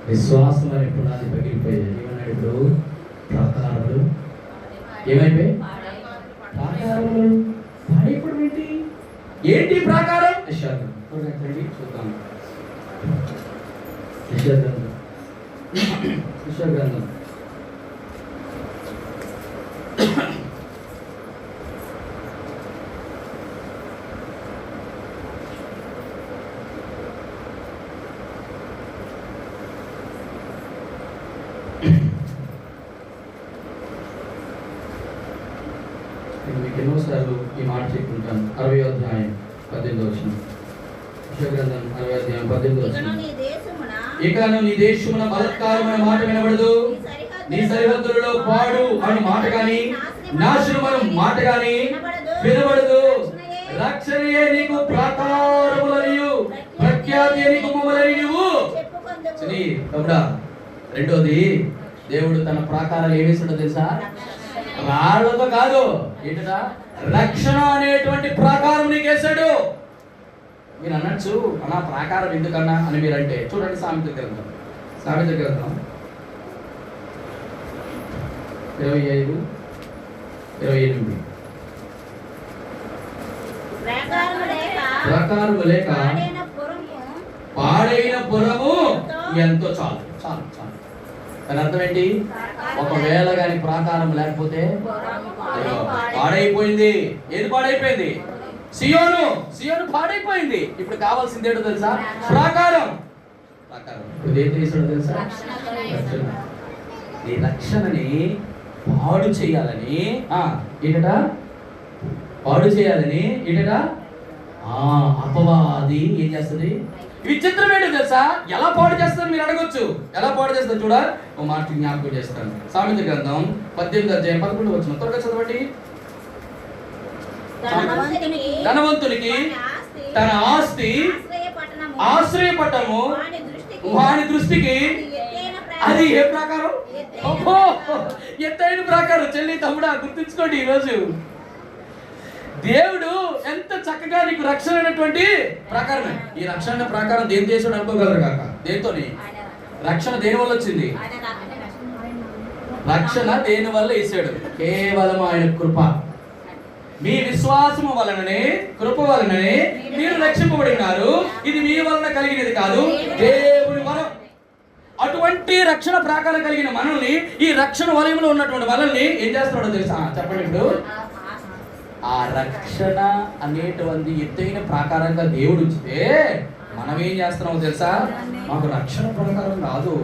విశ్వాసం అనే పునాది పగిలిపోయేది. ఏమన్నాడు ఇప్పుడు, ప్రాకారములు ఏమైపోయి, ప్రాకారములు పాడైపోవడం ఏంటి ప్రాకారం? చూద్దాం, గ్రంథం మీకు ఎన్నోసార్లు ఈ మాట చెప్పుకుంటాను. 60వ అధ్యాయం 18వ వచనం, గ్రంథం 60వ అధ్యాయం 18వ వచనం. ఇకను నీ దేశమున బలత్కారమైన మాట వినబడదు, నీ సరిహద్దులలో పాడు అను మాట గాని నాశనమను మాట గాని వినబడదు. రక్షణయే నీకు ప్రాకారములనియు ప్రఖ్యాతి నీకు మమ్మలని నువ్వు చెని. తమ్ముడా, రెండోది, దేవుడు తన ప్రాకారాలు ఏమేసాడో తెలుసా, రాళ్లతో కాదు, ఏంటా రక్షణ అనేటువంటి ప్రాకారం నీకు వేసాడు. మీరు అనొచ్చు, అన్నా ప్రాకారం ఎందుకన్నా అని మీరు అంటే, చూడండి సామెత గ్రంథం 25:28. ప్రాకారము లేక పాడైన పురము ఎంతో. చాలు. దాని అర్థం ఏంటి? ఒకవేళ కానీ ప్రాకారం లేకపోతే పాడైపోయింది. ఏది పాడైపోయింది? సియోను పాడైపోయింది. ఇప్పుడు కావాల్సింది ఏంటో తెలుసా? ప్రాకారం. ఇప్పుడు ఏం చేసాడో తెలుసా? ఈ రక్షణని పాడు చేయాలని అపవాది ఏం చేస్తుంది? విచిత్రం ఏంటో తెలుసా? ఎలా పాడు చేస్తారు మీరు అడగొచ్చు. ఎలా పాడు చేస్తారు చూడ, ఓ మాట జ్ఞాపకం చేస్తాను. సామెత గ్రంథం 18:11 త్వరగా చదవండి. ధనవంతునికి తన ఆస్తి ఆశ్రయపట్టము, వాని దృష్టికి అది ఏ ప్రాకారం? అబ్బో, ఎత్తైన ప్రాకారం. చెల్లి తమ్ముడా, గుర్తుంచుకోండి ఈరోజు దేవుడు ఎంత చక్కగా నీకు రక్షణ అయినటువంటి ప్రాకారమే. ఈ రక్షణ ప్రాకారం దేని చేసాడు అనుకోగలరు కాక? దేనితోని రక్షణ దేని వల్ల వచ్చింది? రక్షణ దేని వల్ల ఇచ్చాడు? కేవలం ఆయన కృప. మీ విశ్వాసము వలననే, కృప వలననే మీరు రక్షింపబడినారు. ఇది మీ వలన కలిగినది కాదు, దేవుని వరం. అటువంటి రక్షణ ప్రాకారం కలిగిన మనల్ని, ఈ రక్షణ వలయంలో ఉన్నటువంటి మనల్ని ఏం చేస్తున్నాడో తెలుసా? చెప్పండి. ఇప్పుడు ఆ రక్షణ అనేటువంటి ఎత్తైన ప్రాకారంగా దేవుడు ఇచ్చితే మనం ఏం చేస్తున్నామో తెలుసా? మాకు రక్షణ ప్రాకారం కాదు,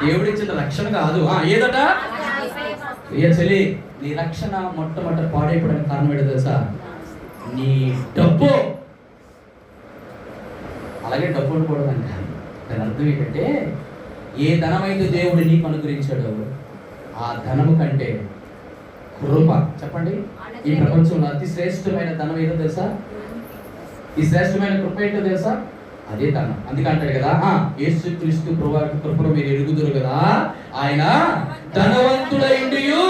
దేవుడు ఇచ్చిన రక్షణ కాదు. ఏదట? చెల్లి, నీ రక్షణ మొట్టమొదటి పాడైపోవడానికి కారణం ఏంటో తెలుసా? నీ డబ్బు. అలాగే డబ్బు ఉండకూడదంట. దాని అర్థం ఏంటంటే, ఏ ధనమైతే దేవుడు నీకు అనుగ్రహించాడో ఆ ధనము కంటే కృప. చెప్పండి, ఈ ప్రపంచంలో అతి శ్రేష్టమైన ధనం ఏదో తెలుసా? ఈ శ్రేష్టమైన కృప ఏంటో తెలుసా? అదే ధనం. అందుకే అంటాడు కదా, యేసుక్రీస్తు కృపను మీరు ఎరుగుదురు కదా, ఆయన ధనవంతుడైండియు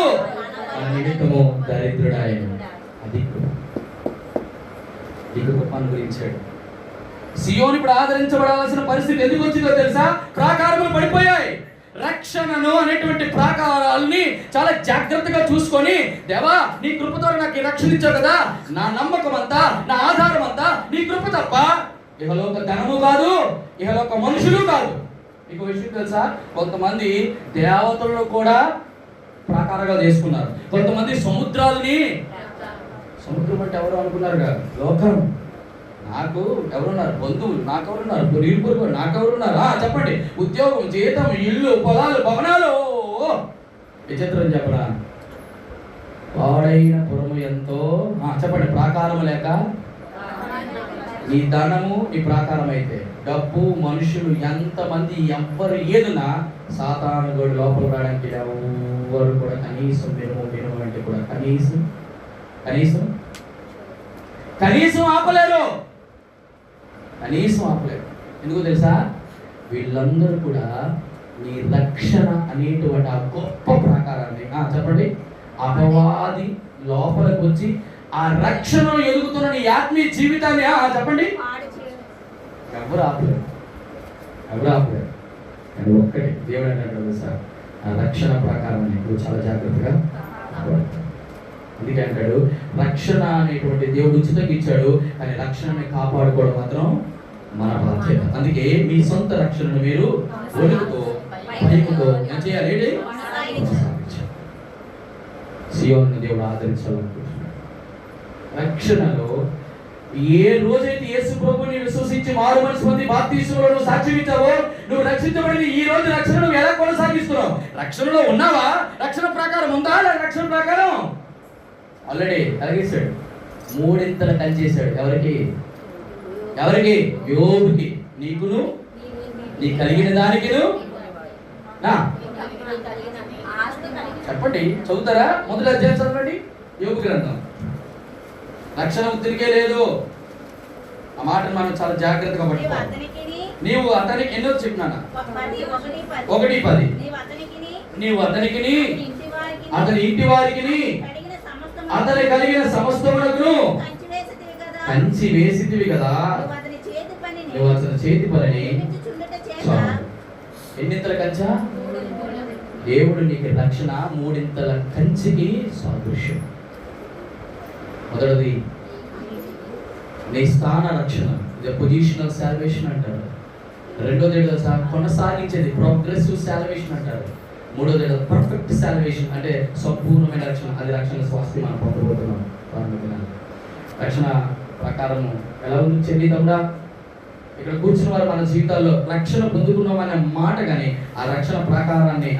మన నిమిత్తము దరిద్రుడాయను. అది కృప అనుగ్రహించాడు. సియోను ఇప్పుడు ఆదరించబడాల్సిన పరిస్థితి ఎందుకు వచ్చిందో తెలుసా? ప్రాకారములు పడిపోయాయి. రక్షణను అనేటువంటి ప్రాకారాలని చాలా జాగ్రత్తగా చూసుకొని, దేవా నీ కృపతో నాకు ఈ రక్షణ ఇచ్చావు కదా, నా నమ్మకం అంతా, నా ఆధారం అంతా నీ కృప తప్ప ఇహలోక ధనము కాదు, ఇహలోక మనుషులు కాదు. మీకు విషయం తెలుసా? కొంతమంది దేవతలను కూడా ప్రాకారంగా చేసుకున్నారు. కొంతమంది సముద్రాలని, సముద్రం అంటే ఎవరు అనుకున్నారుగా? లోకం. నాకు ఎవరున్నారు? బంధువులు నాకెవరున్నారు? పొరుగు నాకెవరున్నారు? చెప్పండి. ఉద్యోగం, జీతం, ఇల్లు, పొలాలు, భవనాలు. విచిత్రం చెప్పరా? పాడైన పురము ఎంతో. చెప్పండి. ప్రాకారం లేక నీ ధనము నీ ప్రాకారం అయితే, డబ్బు, మనుషులు ఎంతమంది ఎవ్వరు ఏదున్నా సాతాను గోడు లోపల రావడానికి ఎవరు కూడా కనీసం వినుము అంటే కూడా కనీసం ఆపలేరు. ఎందుకు తెలుసా? వీళ్ళందరూ కూడా నీ రక్షణ అనేటువంటి ఆ గొప్ప ప్రాకారాన్ని, చెప్పండి, అపవాది లోపలికి వచ్చి ఆ రక్షణ ఎదుగుతున్న నీ ఆత్మీయ జీవితాన్ని, చెప్పండి, ఎవరు ఆపలేరు. కానీ ఒక్కటి దేవుడు అంటాడు తెలుసా? ఆ రక్షణ ప్రాకారాన్ని నువ్వు చాలా జాగ్రత్తగా. అందుకే అంటాడు, రక్షణ అనేటువంటి దేవుడు ఉచితంగా ఇచ్చాడు, కానీ రక్షణని కాపాడుకోవడం మాత్రం మన బాధ్యత. అందుకే మీ సొంత రక్షణను మీరు ఒడుగుతో పైకుతో ఏం చేయాలి? సియోను దేవుడు ఆదరించాలనుకుంటున్నాడు. రక్షణలో ఏ రోజైతే యేసు ప్రభువుని విశ్వసించి మారు మనసు పొంది బాప్తిస్మలో నువ్వు సాక్ష్యం ఇచ్చావో, నువ్వు రక్షించబడింది ఈ రోజు రక్షణ నువ్వు ఎలా కొనసాగిస్తున్నావు? రక్షణలో ఉన్నావా? రక్షణ ప్రకారం ఉందా? రక్షణ ప్రకారం ఆల్రెడీ కలిగేశాడు. మూడింతలు కలిచేశాడు. ఎవరికి? యోబుకి. నీకును, నీ కలిగిన దానికిను. చెప్పండి, చదువుతారా? మొదటి అధ్యాయం చదవండి. యోబు గ్రంథం. రక్షణ ఉద్రికే లేదు. ఆ మాటను మనం చాలా జాగ్రత్తగా పట్టుకోవాలి. నీవు అతనికి ఎన్నో చెప్పినానా? 1:10. నీవు అతనికిని, అతని ఇంటి వారికిని, అతని కలిగిన సమస్తమునకును కంచి వేసితివి కదా. నువ్వు అతని చేతి పనిని ఎన్నింతల కంచా? దేవుడు నీకు రక్షణ మూడింతల కంచికి సాదృశ్యం. మొదటిది నీ స్థాన రక్షణ, ఇది పొజిషనల్ సాల్వేషన్ అంటారు. రెండోది కొనసాగించేది ప్రోగ్రెసివ్ సాల్వేషన్ అంటారు. మూడోది పర్ఫెక్ట్ సాల్వేషన్ అంటే సంపూర్ణమైన రక్షణ. అది రక్షణ స్వాస్థ్యం మనం పొందబోతున్నాం. రక్షణ ప్రకారము ఎలా ఉంది చెల్లి తమ్ముడా? ఇక్కడ కూర్చున్న వారు మన జీవితాల్లో రక్షణ పొందుకున్నాం అనే మాట కానీ ఆ రక్షణ ప్రకారాన్ని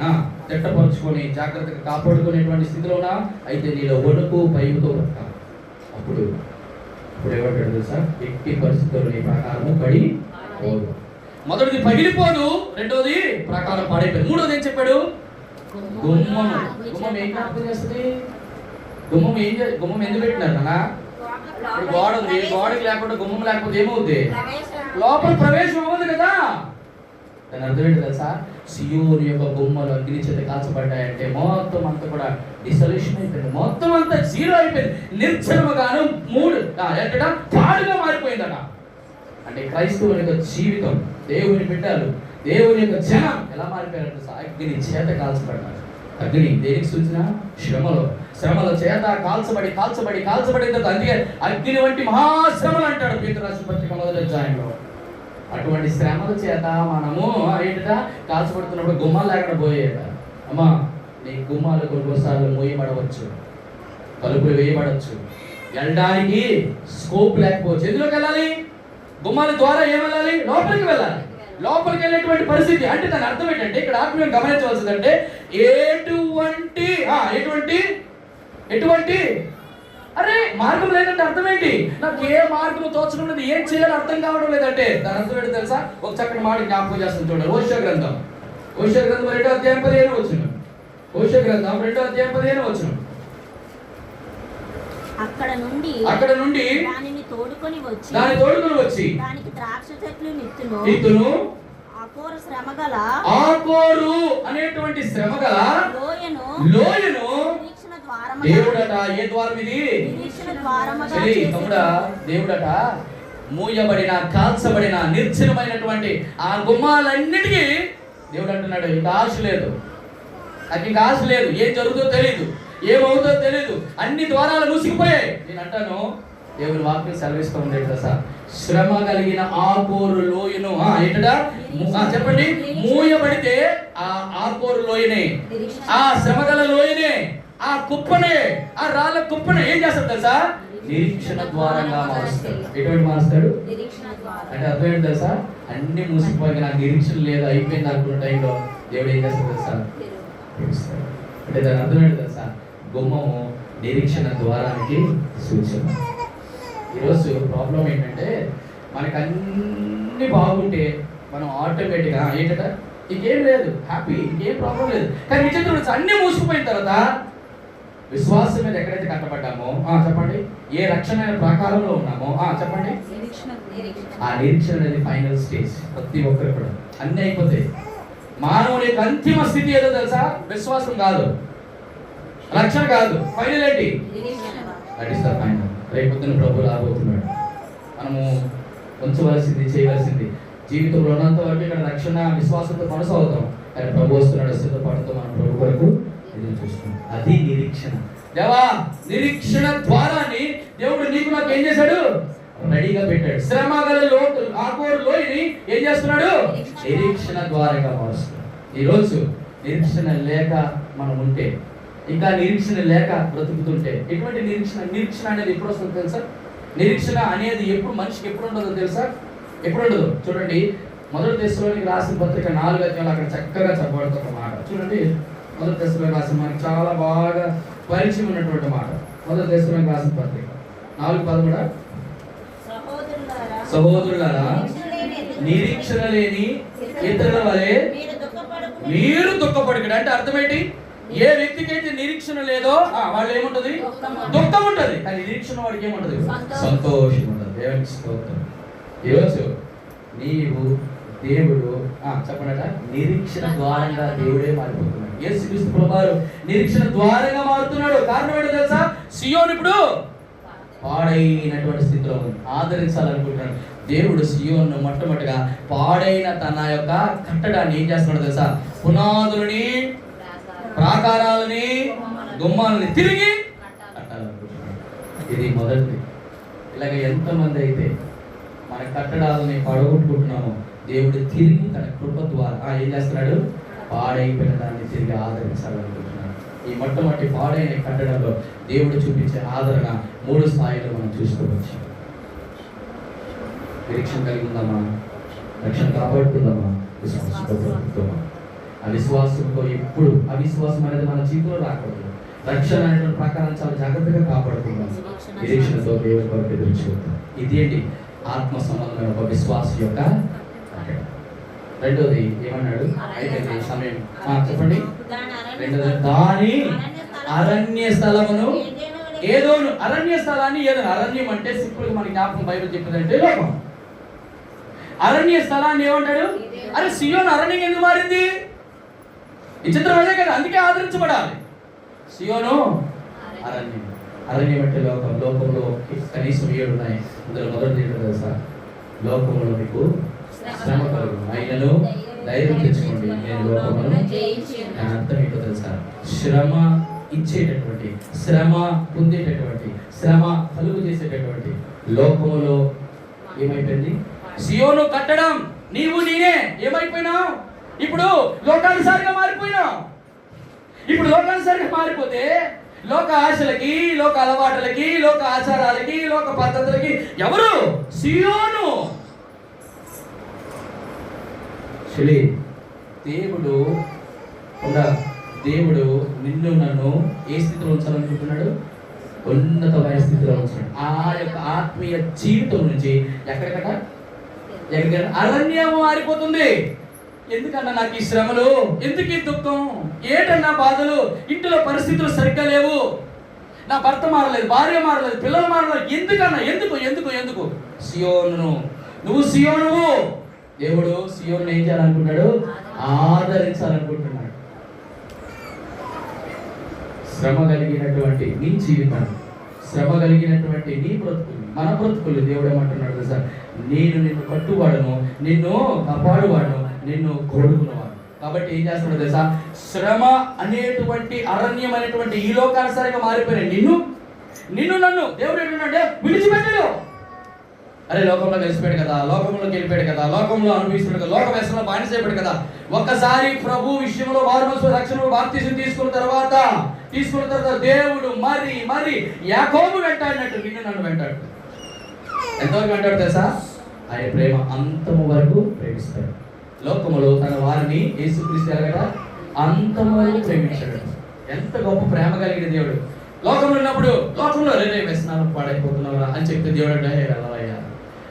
తిట్టపరుచుకొని జాగ్రత్తగా కాపాడుకునేటువంటి స్థితిలో ఉన్నా అయితే నీలో వణుకు భయంతో బ్రతకాలి. అప్పుడు ఏమంటాడు తెలుసా? ఎట్టి పరిస్థితుల్లో నీ ప్రకారము పడిపోదు. మొదటిది పగిలిపోదు, రెండోది ప్రకారం పాడైపోయింది, మూడోది ఏం చెప్పాడు? గుమ్మం ఏం జ్ఞాపకం చేస్తుంది? గుమ్మం ఎందుకు పెట్టినారు నాన్న? ఇప్పుడు గోడ ఉంది, గోడకి లేకుండా గుమ్మం లేకపోతే ఏమవుద్ది? లోపల ప్రవేశం అవ్వదు కదా. దాని అర్థం ఏంటి తెలుసా? సియోను యొక్క గుమ్మలు అగ్ని చేత కాల్చబడ్డాయంటే మొత్తం అంతా కూడా డిసల్యూషన్ అయిపోయింది, మొత్తం అంతా జీరో అయిపోయింది, నిర్జనముగాను ఎక్కడ పాడుగా మారిపోయిందట. అంటే క్రైస్తవుని యొక్క జీవితం, దేవుని బిడ్డలు, దేవుని యొక్క జనం ఎలా మారిపోయారంటే అగ్ని చేత కాల్చబడ్డారు. అగ్ని దేనికి సూచన? శ్రమల చేత కాల్చబడి అందుకే అగ్ని వంటి మహాశ్రమలు అంటాడు పేతురు రాసిన పత్రిక 1వ అధ్యాయంలో. అటువంటి శ్రమల చేత మనము ఏంటంటే కాల్చబడుతున్నప్పుడు గుమ్మాలు లేకుండా పోయేట. అమ్మా, నీ గుమ్మాలు కొన్నిసార్లు మూయబడవచ్చు, తలుపులు వేయబడవచ్చు, వెళ్ళడానికి స్కోప్ లేకపోవచ్చు. ఎందులోకి వెళ్ళాలి? గుమ్మాల ద్వారా ఏం వెళ్ళాలి? లోపలికి వెళ్ళాలి. లోపలికి వెళ్ళేటువంటి పరిస్థితి అంటే దాని అర్థం ఏంటంటే ఇక్కడ ఆత్మీయం గమనించవలసిందంటే ఎటువంటి అరే మార్గం లేదంటే అర్థం ఏంటి? నాకు ఏ మార్గం తోచడం లేదు, ఏం చేయాలో అర్థం కావడం లేదంటే దాని అర్థం ఏంటి తెలుసా? ఒక చక్కటి మాట జ్ఞాపకం చేస్తుంది చూడండి. హోషేయ గ్రంథం 2వ అధ్యాయం 15వ వచనం. హోషేయ గ్రంథం 2వ అధ్యాయం 15వ వచనం. అక్కడ నుండి దానిని తోడుకొని వచ్చి దానికి ద్రాక్ష చెట్లు నిత్తును ఆకోరు అనేటువంటి శ్రమగల లోయను దేవుడట. ఏ ద్వారం ఇది? తమ్ముడా, దేవుడట మూయబడిన, కాల్చబడిన, నిర్జనమైనటువంటి ఆ గుమ్మాలన్నిటికీ దేవుడు అంటున్నాడు ఇంకా ఆశ లేదు, నాకు ఇంకా ఆశ లేదు, ఏం జరుగుతుందో తెలీదు, ఏమవుతుందో తెలీదు, అన్ని ద్వారాలు మూసిపోయాయి. నేను అంటాను, దేవుని వాక్యం సెలవిస్తూ ఉంది సార్, శ్రమ కలిగిన ఆకోరు లోయను ఏంటడా చెప్పండి, మూయబడితే ఆ ఆకోరు లోయనే, ఆ శ్రమగల లోయనే, ఆ కుప్పనే, ఆ రాళ్ళ కుప్పనే ఏం చేస్తాడు తెలుసా? నిరీక్షణ ద్వారంగా మారుస్తాడు. ఎటువంటి మారుస్తాడు అంటే అర్థం ఏంటి తెలుసా? అన్ని మూసిపోయి నాకు నిరీక్షణ లేదు, అయిపోయింది అనుకున్న టైంలో దేవుడు ఏం చేస్తాడు తెలుసా? అంటే దాని అర్థం ఏంటి తెలుసా? గుమ్మము నిరీక్షణ ద్వారానికి సూచన. ఈరోజు ప్రాబ్లం ఏంటంటే మనకు అన్ని బాగుంటే మనం ఆటోమేటిక్గా ఏంటంటే ఇంకేం లేదు, హ్యాపీ, ఇంకేం ప్రాబ్లం లేదు. కానీ నిజంగా అన్ని మూసుకుపోయిన తర్వాత విశ్వాసం మీద ఎక్కడైతే కట్టబడ్డామో చెప్పండి, ఏ రక్షణ ప్రాకారంలో ఉన్నామో చెప్పండి, ఆ నిరీక్షణ అనేది ఫైనల్ స్టేజ్. ప్రతి ఒక్కరు కూడా అన్ని అయిపోతాయి. మానవుని యొక్క అంతిమ స్థితి ఏదో తెలుసా? విశ్వాసం కాదు, రక్షణ కాదు, ఫైనల్ ఏంటి? That is the final. రేపొద్దున ప్రభు రాబోతున్నాడు. మనము ఉంచవలసింది, చేయవలసింది జీవితంలో ఉన్నంత వరకు ఇక్కడ రక్షణ విశ్వాసంతో కొనసాగుతాం. కానీ ప్రభు వస్తున్నాడు, సిద్ధపాటుతో మనం ప్రభు వరకు ఎదురు చూస్తున్నాం. అది నిరీక్షణ. దేవా, నిరీక్షణ ద్వారాన్ని దేవుడు నీకు నాకు ఏం చేశాడు? రెడీగా పెట్టాడు. శ్రమగల ఆకోరు లోయని ఏం చేస్తున్నాడు? నిరీక్షణ ద్వారంగా మారుస్తున్నాడు. ఈరోజు నిరీక్షణ లేక మనం ఉంటే, ఇంకా నిరీక్షణ లేక బ్రతుకుతుంటే, ఎటువంటి నిరీక్షణ అనేది ఎప్పుడు వస్తుందో తెలుసా? నిరీక్షణ అనేది ఎప్పుడు మనిషికి ఎప్పుడు ఉండదో తెలుసా? ఎప్పుడు ఉండదు. చూడండి, 1 దశలోనికి రాసిన పత్రిక 4వ అధ్యాయంలో అక్కడ చక్కగా చెప్పబడుతున్న మాట చూడండి. 1 దశలోనికి రాసిన మనకి చాలా బాగా పరిచయం ఉన్నటువంటి మాట. 1 దశలోనికి రాసిన పత్రిక 4:13, సహోదరులారా నిరీక్షణ లేని ఇతరుల వలె మీరు దుఃఖపడకండి. అంటే అర్థం ఏంటి? ఏ వ్యక్తికి అయితే నిరీక్షణ లేదో వాళ్ళు ఏముంటది? దుఃఖం ఉంటది. కానీ నిరీక్షణ వాడికి ఏముంటది? సంతోషం ఉంటది. దేవునికి స్తోత్రం. ఈరోజు నీవు దేవుడు చెప్పనట నిరీక్షణ ద్వారంగా దేవుడే మారిపోతున్నాడు. యేసుక్రీస్తు ప్రభువారు నిరీక్షణ ద్వారంగా మారుతున్నాడు. కారణం ఏంటో తెలుసా? సియోను ఇప్పుడు పాడైనటువంటి స్థితిలో ఉంది, ఆదరించాలనుకుంటున్నాడు. దేవుడు సియోను మొట్టమొదటిగా పాడైన తన యొక్క కట్టడాన్ని ఏం చేస్తున్నాడు తెలుసా? పునాదులని, ప్రాకారాలని, గుమ్మాలని తిరిగి కట్టాలనుకుంటున్నాడు. ఇది మొదటిది. ఇలాగ ఎంతమంది అయితే మన కట్టడాలని పడగొట్టుకుంటున్నామో దేవుడు తిరిగి తన కృప ద్వారా ఏం చేస్తున్నాడు? పాడైపోయిన దాన్ని తిరిగి ఆదరించాలనుకుంటున్నాడు. ఈ మొట్టమొదటి పాడైన కట్టడంలో దేవుడు చూపించే ఆదరణ 3 స్థాయిలో మనం చూసుకోవచ్చు. నిరీక్షణ కలిగి ఉందామా? రక్షణ కాపాడుకుందామా? విశ్వాసంతో అవిశ్వాసంతో ఎప్పుడు అవిశ్వాసం అనేది మన జీవితంలో రాకూడదు. రక్షణ అనేటువంటి ప్రకారం చాలా జాగ్రత్తగా కాపాడుకుందాం. నిరీక్షణతో దేవుని కొరకు ఎదురు చూద్దాం. ఇది ఏంటి? ఆత్మ సంబంధమైన ఒక విశ్వాసం యొక్క. రెండోది ఏమన్నాడు? అయిపోయింది సమయం. చెప్పండి. రెండోది దాని అరణ్య స్థలమును ఏదోను. అరణ్య స్థలాన్ని ఏదోను. అరణ్యం అంటే సింపుల్ గా మన జ్ఞాపకం బైబిల్ చెప్పిందంటే లోకం. అరణ్య స్థలాన్ని ఏమంటాడు? అరే సియోను అరణ్యం ఎందుకు మారింది? ఈ చిత్రం అదే కదా, అందుకే ఆదరించబడాలి. సియోను అరణ్యం. అరణ్యం అంటే లోకం. లోకంలో కనీసం 7 ఉన్నాయి. అందులో మొదటి ఏంటో తెలుసా? లోకంలో మీకు శ్రమ కలుగు, అయినను ధైర్యం తెచ్చుకోండి, నేను లోకమును. దాని అర్థం ఏంటో తెలుసా? శ్రమ ఇచ్చేటటువంటి, శ్రమ పొందేటటువంటి, శ్రమ కలుగు చేసేటటువంటి లోకములో ఏమైపోయింది? సియోను కట్టడం. నీవు నేనే ఏమైపోయినావు? ఇప్పుడు లోకానుసారిగా మారిపోయినావు. ఇప్పుడు లోకానుసారిగా మారిపోతే లోక ఆశలకి, లోక అలవాట్లకి, లోక ఆచారాలకి, లోక పద్ధతులకి ఎవరు? సియోను. దేవుడు నిన్ను నన్ను ఏ స్థితిలో ఉంచాలనుకుంటున్నాడు? ఉన్నతమైన స్థితిలో ఉంచాడు. ఆ యొక్క ఆత్మీయ జీవితం నుంచి ఎక్కడికైనా అరణ్యం మారిపోతుంది. ఎందుకన్నా నాకు ఈ శ్రమలు, ఎందుకు ఈ దుఃఖం, ఏంటన్నా బాధలు, ఇంట్లో పరిస్థితులు సరిగ్గా లేవు, నా భర్త మారలేదు, భార్య మారలేదు, పిల్లలు మారలేదు, ఎందుకన్నా, ఎందుకు ఎందుకు ఎందుకు? సియోను, నువ్వు సియోనువు. దేవుడు సియోను ఏం చేయాలనుకుంటాడు? ఆదరించాలనుకుంటున్నాడు. శ్రమ కలిగినటువంటి నీ జీవితం, శ్రమ కలిగినటువంటి నీ బ్రతుకులు, మన బ్రతుకులు దేవుడు ఏమంటున్నాడు తెలుసా? నేను నిన్ను కట్టువాడను, నిన్ను కాపాడువాడను, నిన్ను కొడుకున్నవాడు. కాబట్టి ఏం చేస్తున్నాడు తెలుసా? శ్రమ అనేటువంటి అరణ్యం అనేటువంటి ఈ లోకానుసారిగా మారిపోయిన నిన్ను నన్ను దేవుడు ఏంటంటే విడిచిపెట్టడు. అరే లోకంలో కలిసిపోయాడు కదా, లోకంలోకి వెళ్ళిపోయాడు కదా, లోకంలో అనుభవిస్తున్నాడు కదా, లోక వ్యసనంలో బానిసైపోయాడు కదా. ఒక్కసారి ప్రభు విషయంలో వారు రక్షణ బాప్తిజం తీసుకున్న తర్వాత దేవుడు మరి యాకోబు వెంటాడినట్టు నిన్ను నన్ను వెంటాడు. ఎంతవరకు వెంటాడు తెలుసా? ఆయన ప్రేమ అంతము వరకు ప్రేమిస్తాడు. లోకములో తన వారిని యేసుక్రీస్తు కదా అంతము వరకు ప్రేమించాడు. ఎంత గొప్ప ప్రేమ కలిగిన దేవుడు. లోకంలో ఉన్నప్పుడు లోకంలో రేరే వ్యసనాలు పాడైపోతున్నావురా అని చెప్తే దేవుడు అంటే వెళ్ళవయ్యా.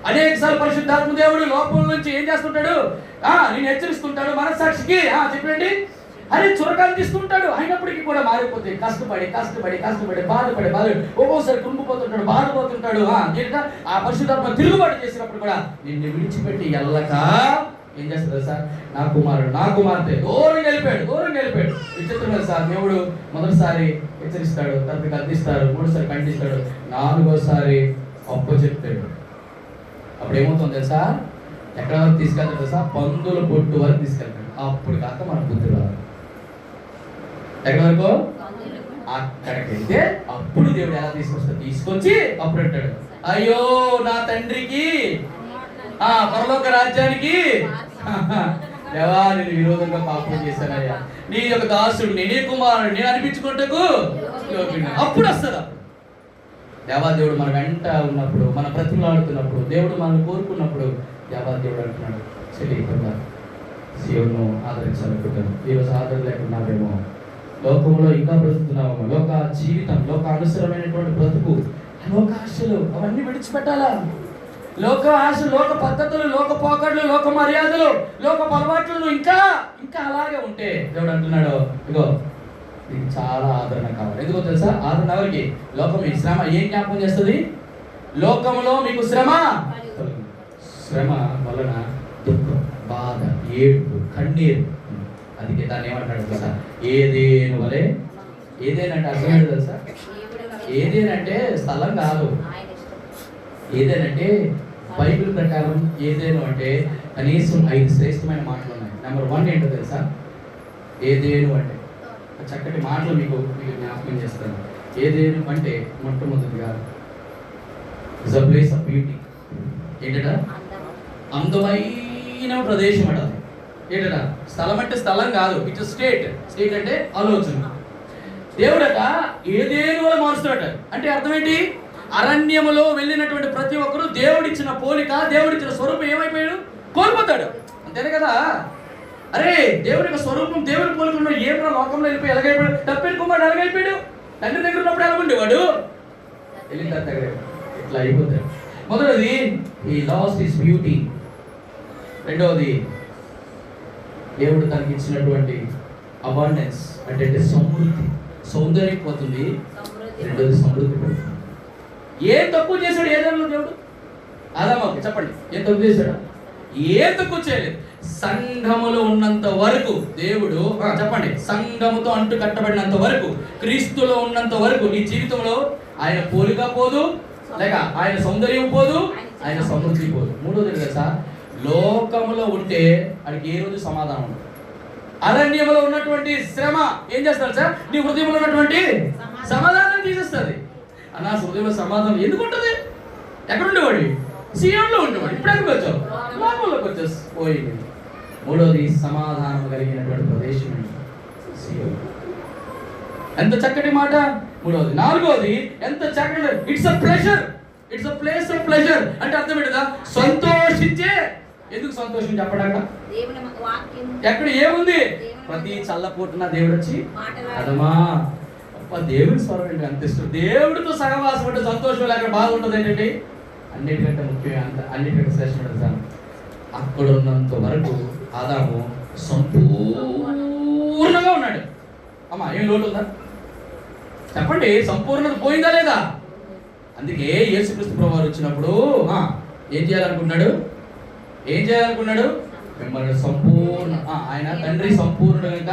అనేక సార్లు పరిశుద్ధాత్మ దేవుడు లోపల నుంచి ఏం చేస్తుంటాడు? నేను హెచ్చరిస్తుంటాడు. మనస్సాక్షికి చెప్పండి, అరే చురకాలు తీస్తుంటాడు. అయినప్పటికీ కూడా మారిపోతాయి. కష్టపడి బాధపడి ఒక్కోసారి కృంగిపోతుంటాడు, బాధపోతుంటాడు. ఆ పరిశుద్ధాత్మ తిరుగుబాటు చేసినప్పుడు కూడా నిన్ను విడిచిపెట్టి ఎల్లక ఏం చేస్తారు సార్? నా కుమార్తె దూరం వెళ్ళిపోయాడు. విచిత్రమైన సార్, దేవుడు మొదటిసారి హెచ్చరిస్తాడు, తర్వాత గద్దిస్తాడు, 3సారి ఖండిస్తాడు, 4వసారి అప్పచెప్తాడు. అప్పుడు ఏమవుతుంది తెలుసా? ఎక్కడ వరకు తీసుకెళ్తాడు తెలుసా? పందుల పొట్టు వరకు తీసుకెళ్తాడు. అప్పుడు కాక మన బుద్ధి రాదు. ఎక్కడ వరకు? అక్కడికి వెళ్తే అప్పుడు దేవుడు ఎలా తీసుకొచ్చి అప్పుడు అంటాడు, అయ్యో నా తండ్రికి, పరలోక రాజ్యానికి దేవా నేను విరోధంగా పాపం చేశానయ్యా, నీ యొక్క దాసుడిని, నీ కుమారుడిని నేను అనిపించుకుంటకు. అప్పుడు వస్తుంది. దేవాదేవుడు మన వెంట ఉన్నప్పుడు, మన బ్రతిమలాడుతున్నప్పుడు, దేవుడు మనల్ని కోరుకున్నప్పుడు దేవాదేవుడు అంటున్నాడు, చెల్లికుండా సియోను ఆదరించాలనుకుంటాను. ఈరోజు ఆదరణ లేకున్నావేమో, లోకంలో ఇంకా బ్రతుకుతున్నామేమో, లోక జీవితం, లోక అనుసరమైనటువంటి బ్రతుకు, లోక ఆశలు అవన్నీ విడిచిపెట్టాలా? లోక ఆశలు, లోక పద్ధతులు, లోక పోకడ్లు, లోక మర్యాదలు, లోక అలవాట్లు ఇంకా అలాగే ఉంటే దేవుడు అంటున్నాడు, ఇగో నీకు చాలా ఆదరణ కావాలి. ఎందుకో తెలుసా? ఆదరణ ఎవరికి? లోకం. ఈ శ్రమ ఏం జ్ఞాపకం చేస్తుంది? లోకంలో మీకు శ్రమ వలన దుఃఖం, బాధ, ఏడుపు, కన్నీరు. అందుకే దాన్ని ఏమంటాడు తెలుసా? ఏదేను వలె. ఏదేనంటే అర్థమేంటి తెలుసా? ఏదేనంటే స్థలం కాదు. ఏదేనంటే బైబిల్ ప్రకారం ఏదేను అంటే కనీసం 5 శ్రేష్టమైన మాటలు ఉన్నాయి. నెంబర్ 1 ఏంటో తెలుసా? ఏదేను అంటే చక్కటి మాటలు మీకు జ్ఞాపకం చేస్తాను. ఏదేను అంటే మొట్టమొదటిగా is a place of beauty. ఏంటట? అందమైన ప్రదేశం అట. ఏంటట? స్థలం అంటే స్థలం కాదు, ఇట్స్ స్టేట్. స్టేట్ అంటే ఆలోచన. దేవుడట ఏదేను వల్ల మారుస్తాడట. అంటే అర్థం ఏంటి? అరణ్యములో వెళ్ళినటువంటి ప్రతి ఒక్కరు దేవుడిచ్చిన పోలిక, దేవుడిచ్చిన స్వరూపం ఏమైపోయాడు? కోల్పోతాడు. అంతేనే కదా? అరే దేవుడి యొక్క స్వరూపం, దేవుడి పోలికలు ఏమైనా లోకంలో వెళ్ళిపోయి ఎలాగైపోయాడు? తప్పిన కుమారుడు ఎలాగైపోయాడు? తండ్రి దగ్గర ఉన్నప్పుడు ఎలాగుండేవాడు? వెళ్ళిన తర్వాత ఇట్లా అయిపోతాడు. మొదటిది ఈ లాస్ట్ హిస్ బ్యూటీ. రెండవది దేవుడు తనకి ఇచ్చినటువంటి అబాండెన్స్ అంటే సమృద్ధి, సౌందర్యం పోతుంది. రెండవది సమృద్ధి పోతుంది. ఏం తక్కువ చేశాడు ఏదైనా దేవుడు? ఆదాముకి చెప్పండి, ఏం తక్కువ చేశాడు? ఏం తక్కువ చేయలేదు. సంఘములో ఉన్నంత వరకు దేవుడు చెప్పండి, సంఘముతో అంటు కట్టబడినంత వరకు, క్రీస్తులో ఉన్నంత వరకు నీ జీవితంలో ఆయన పోలిక పోదు, లేక ఆయన సౌందర్యం పోదు, ఆయన సమృద్ధి పోదు. మూడోది తెలుసా, లోకములో ఉంటే వాడికి ఏ రోజు సమాధానం ఉండదు. అరణ్యంలో ఉన్నటువంటి శ్రమ ఏం చేస్తారు సార్, నీ హృదయంలో ఉన్నటువంటి సమాధానం తీసేస్తుంది. అన్న హృదయంలో సమాధానం ఎందుకు ఉంటుంది? ఎక్కడ ఉండేవాడి? సియోన్లో ఉండేవాడు. ఇప్పుడు ఎక్కడికి వచ్చావు? లోకంలోకి వచ్చేసి పోయింది. మూడోది సమాధానం కలిగినటువంటి ప్రదేశం సియోన్. ఎంత చక్కటి మాట. మూడోది. నాలుగోది ఎంత చక్కటి, it's a pleasure, it's a place of pleasure. అంటే అర్థం ఏంటిదా? సంతోషించే. ఎందుకు సంతోషం చెప్పడాక? ఎక్కడ ఏముంది? ప్రతి చల్లపూటన దేవుడు వచ్చి అదమా దేవుడి స్వరం ఏంటి అంత ఇష్టం. దేవుడితో సహవాసం అంటే సంతోషం లేక బాధ ఉంటుంది ఏంటంటే అన్నిటికంటే ముఖ్యంగా అన్నిటికంటే శ్రేష్ఠ అక్కడ ఉన్నంత వరకు ఆదాము సంపూర్ణంగా ఉన్నాడు. అమ్మా ఏం లోటు ఉందా చెప్పండి? సంపూర్ణత పోయిందా లేదా? అందుకే యేసుక్రీస్తు ప్రభువారు వచ్చినప్పుడు ఏం చేయాలనుకున్నాడు? మిమ్మల్ని సంపూర్ణ, ఆయన తండ్రి సంపూర్ణ కనుక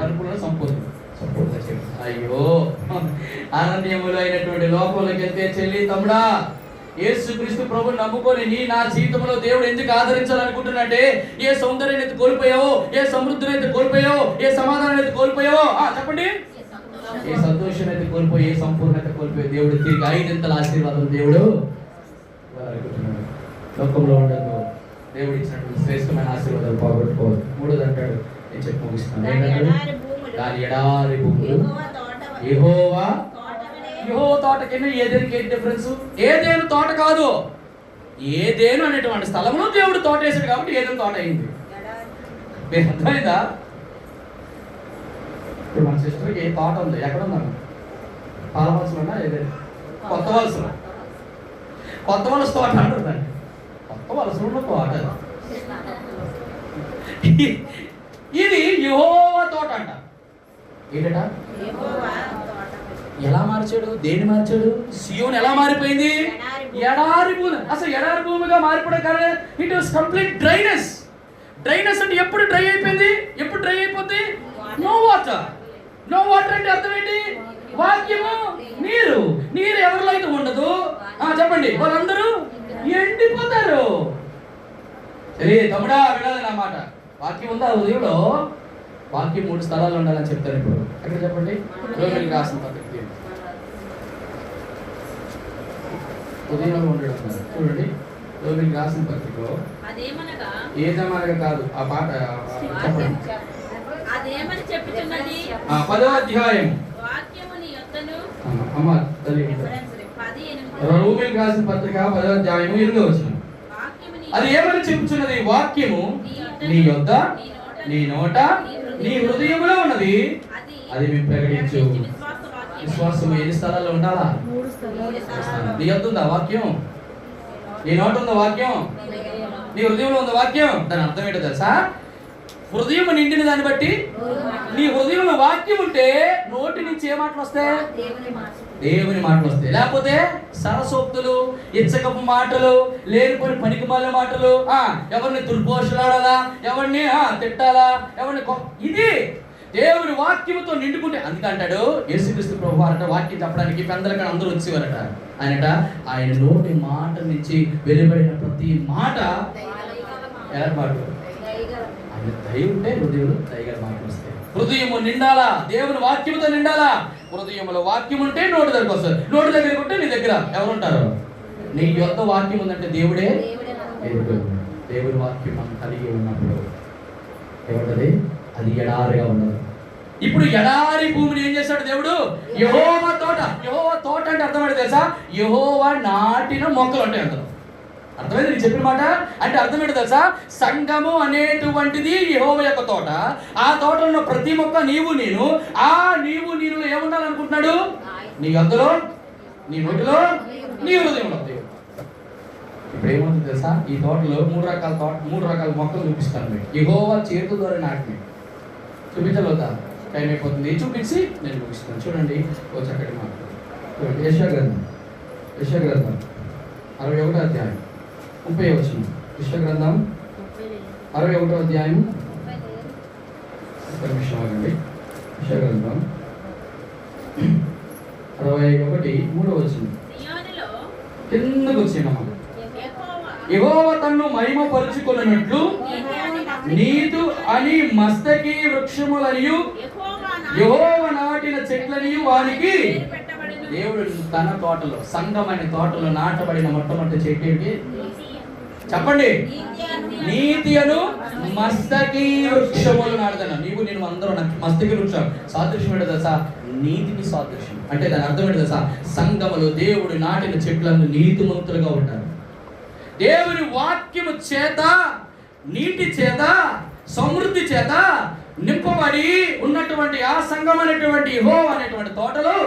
పరిపూర్ణ సంపూర్ణ అయ్యో ఆనందములు అయినటువంటి లోకంలోకి వెళ్తే చెల్లి తమ్ముడా, యేసుక్రీస్తు ప్రభుని నమ్ముకొని నా జీవితంలో దేవుడు ఎందుకు ఆదరించాలనుకుంటున్నాడంటే, ఏ సౌందర్యాన్ని అయితే కోల్పోయావో, ఏ సమృద్ధిని అయితే కోల్పోయావో, ఏ సమాధానం అయితే కోల్పోయావో చెప్పండి, ఏ సంతోషం అయితే కోల్పోయి, ఏ సంపూర్ణత కోల్పోయి దేవుడు తిరిగి 5 ఇంతల ఆశీర్వాదం దేవుడు అనుకుంటున్నాడు. లోకంలో ఉండదు దేవుడు ఇచ్చినటువంటి శ్రేష్టమైన ఆశీర్వాదాలు పోగొట్టుకోవద్దు. మూడోది అంటాడు, నేను చెప్పి ముగిస్తాను. ఏంటంటాడు? దాని ఎడారి భూములు యెహోవా తోటకి ఏదేనికి ఏంటి డిఫరెన్స్? ఏదేను తోట కాదు, ఏదేను అనేటువంటి స్థలంలో దేవుడు తోట వేసాడు కాబట్టి ఏదేను తోట అయింది. అర్థమైందా? ఇప్పుడు మన సిస్టర్కి ఏ తోట ఉంది? ఎక్కడ ఉందన్న? పాలవలసలో ఉన్నా? ఏదైనా కొత్త వలసలో, కొత్త వలస తోట అంటుందండి. కొత్త వలసలో తోట ఇది యెహోవా తోట అంట. ఏంటట? ఎలా మార్చాడు? దేన్ని మార్చాడు? సియోన్ ఎలా మారిపోయింది? ఎడారి భూమి. అసలు ఎడారి భూమిగా మారిపోవడం కారణం it was complete dryness. Dryness అంటే ఎప్పుడు డ్రై అయిపోయింది? ఎప్పుడు డ్రై అయిపోద్ది? No water. నో వాటర్ అంటే అర్థం ఏంటి? వాక్యము, నీరు. నీరు ఎవరిలో అయితే ఉండదు చెప్పండి, వాళ్ళందరూ ఎండిపోతారు. సరే తమ్ముడా, వినాలి నా మాట. వాక్యం ఉందా ఉదయంలో? వాక్యం 3 స్థలాల్లో ఉండాలని చెప్తారు. ఇప్పుడు ఎక్కడ చెప్పండి? రోమిలికి రాసిన పత్రిక ఉదయంలో ఉండడం చూడండి. రోమిలికి రాసిన పత్రికలో ఏదమనగా కాదు, ఆ పాట చెప్పండి. 10వ అధ్యాయం అమ్మ తల్లి. రోమిలికి రాసిన పత్రిక 10వ అధ్యాయం 8వ వచనం. అది ఏమని చెప్పుచున్నది? వాక్యము నీ యొద్ద, నీ నోట, నీ హృదయంలో ఉన్నది, అది మేము ప్రకటించు. విశ్వాసం ఎన్ని స్థలాల్లో ఉండాలా? 3 నీ యొద్ద ఉందా వాక్యం? నీ నోట ఉందా వాక్యం? నీ హృదయంలో ఉందా వాక్యం? దాని అర్థం ఏంటో తెలుసా? హృదయం నిండిన దాన్ని బట్టి, నీ హృదయంలో వాక్యం ఉంటే నోటి నుంచి ఏ మాటలు వస్తాయి? దేవుని మాటలు వస్తాయి. లేకపోతే సరసోక్తులు, ఇచ్చకపు మాటలు, లేనిపోని పనికిమాలిన మాటలు, ఎవరిని దుర్భోషలాడాలా, ఎవరిని తిట్టాలా, ఎవరిని ఇది దేవుని వాక్యముతో నిండుకుంటే. అందుకంటాడు యేసుక్రీస్తు ప్రభు వారట వాక్యం చెప్పడానికి పెద్దలకి అందరూ వచ్చేవారట. ఆయన నోటి మాట నుంచి వెలువడిన ప్రతి మాట ఎలా మాటలు? ఆయన దయ ఉంటే హృదయంలో దయగా మాటలు వస్తాయి. హృదయము నిండాలా, దేవుని వాక్యముతో నిండాలా. హృదయంలో వాక్యం ఉంటే నోటి దగ్గరకు వస్తారు. నోటి దగ్గరకు ఉంటే నీ దగ్గర ఎవరుంటారు? నీ యొద్ద వాక్యం ఉందంటే దేవుడే. దేవుని వాక్యం మనం కలిగి ఉన్నప్పుడు ఏమంటది? అది ఎడారిగా ఉండదు. ఇప్పుడు ఎడారి భూమిని ఏం చేశాడు దేవుడు? యెహోవా తోట. యెహోవా తోట అంటే అర్థమైంది తెలుసా? యెహోవా నాటిన మొక్కలు అంటే అర్థం. అర్థమైంది నేను చెప్పిన మాట? అంటే అర్థం ఏంటో తెలుసా? సంఘము అనేటువంటిది యెహోవా యొక్క తోట. ఆ తోటలో ఉన్న ప్రతి మొక్క నీవు నేను, ఆ నీవు నేను ఏముండాలనుకుంటున్నాడు? నీ యొద్దలో, నీ నోటిలో, నీ హృదయంలో. ఇప్పుడు ఏమవుతుంది తెలుసా? ఈ తోటలో 3 రకాల మొక్కలు చూపిస్తాను మీకు. యెహోవా చేతుల ద్వారా నాటినవి. చూపించగలుగుతా? టైం అయిపోతుంది. చూపించి నేను ముగిస్తాను. చూడండి ఓ చక్కటి మాట. చూడండి యెషయా గ్రంథం 61వ అధ్యాయం 30వ వచనం. యెషయా గ్రంథం 61వ అధ్యాయం ఒక నిమిషం ఆగండి. యెషయా 61:3 వచ్చింది. కిందకు వచ్చిందమ్మా. యెహోవా తన్ను మహిమ పరుచుకొనున్నట్లు నీతు అని మస్తకి వృక్షములనియు యెహోవా నాటిన చెట్లనియు వానికి దేవుడు తన తోటలో, సంఘమైన తోటలో నాటబడిన మొట్టమొదటి చెట్టు ఏంటి చెప్పండి? నీతి అను మస్తకి వృక్షములు నాటుతాను. నీవు నేను అందరూ మస్తకి వృక్షం సాదృశ్యం ఏంటో తెలుసా? నీతికి సాదృశ్యం. అంటే దాని అర్థం ఏంటో తెలుసా? సంఘములో దేవుడు నాటిన చెట్లను నీతిమంతులుగా ఉంటారు. దేవుని వాక్యము చేత, నీటి చేత, సమృద్ధి చేత నింపబడి ఉన్నటువంటి ఆ సంఘం అనేటువంటి యెహోవా అనేటువంటి తోటలో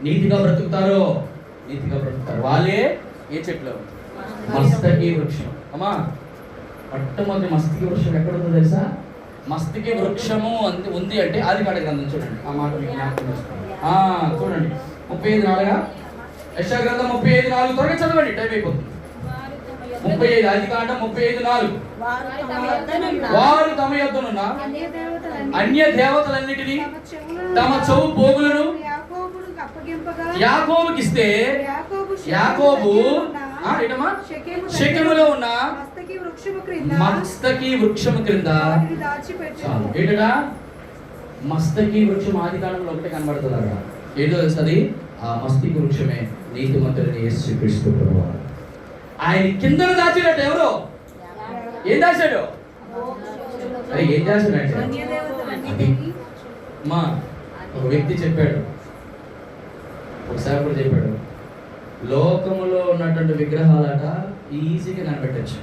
నీతిగా బ్రతుకుతారు. నీతిగా బ్రతుకుతారు. వాళ్ళే ఏ చెట్లు? మస్తకి వృక్షం. అమ్మా, మొట్టమొదటి మస్తకి వృక్షం ఎక్కడ ఉందో తెలుసా? మస్తకి వృక్షము ఉంది అంటే ఆదికాండ గ్రంథం చూడండి. ఆ మాట మీకు జ్ఞాపకం చేసుకోండి. చూడండి 35:4. యెషయా గ్రంథం 35:4 త్వరగా చదవండి, టైం అయిపోతుంది. 35 ఆదికాండం 35:4. వారు తమ యొద్దనున్న అన్య దేవతలన్నిటినీ తమ చెవు పోగులను యాకోబుకిస్తే యాకోబు షెకెములో ఉన్న మస్తకి వృక్షము క్రింద ఏంటడా? మస్తకి వృక్షం ఆదికాండంలో ఒకటే కనబడుతుందట. ఏంటో తెలుస్తుంది? ఆ మస్తకి వృక్షమే నీతిమంతుడైన యేసుక్రీస్తు ప్రభువు. ఆయన కిందను దాచినట్టు ఎవరు? ఏం దాచాడు? అరే ఏం దాచాడంటే అది మా ఒక వ్యక్తి చెప్పాడు, ఒకసారి కూడా చెప్పాడు, లోకములో ఉన్నటువంటి విగ్రహాలట ఈజీగా కనిపెట్టచ్చు,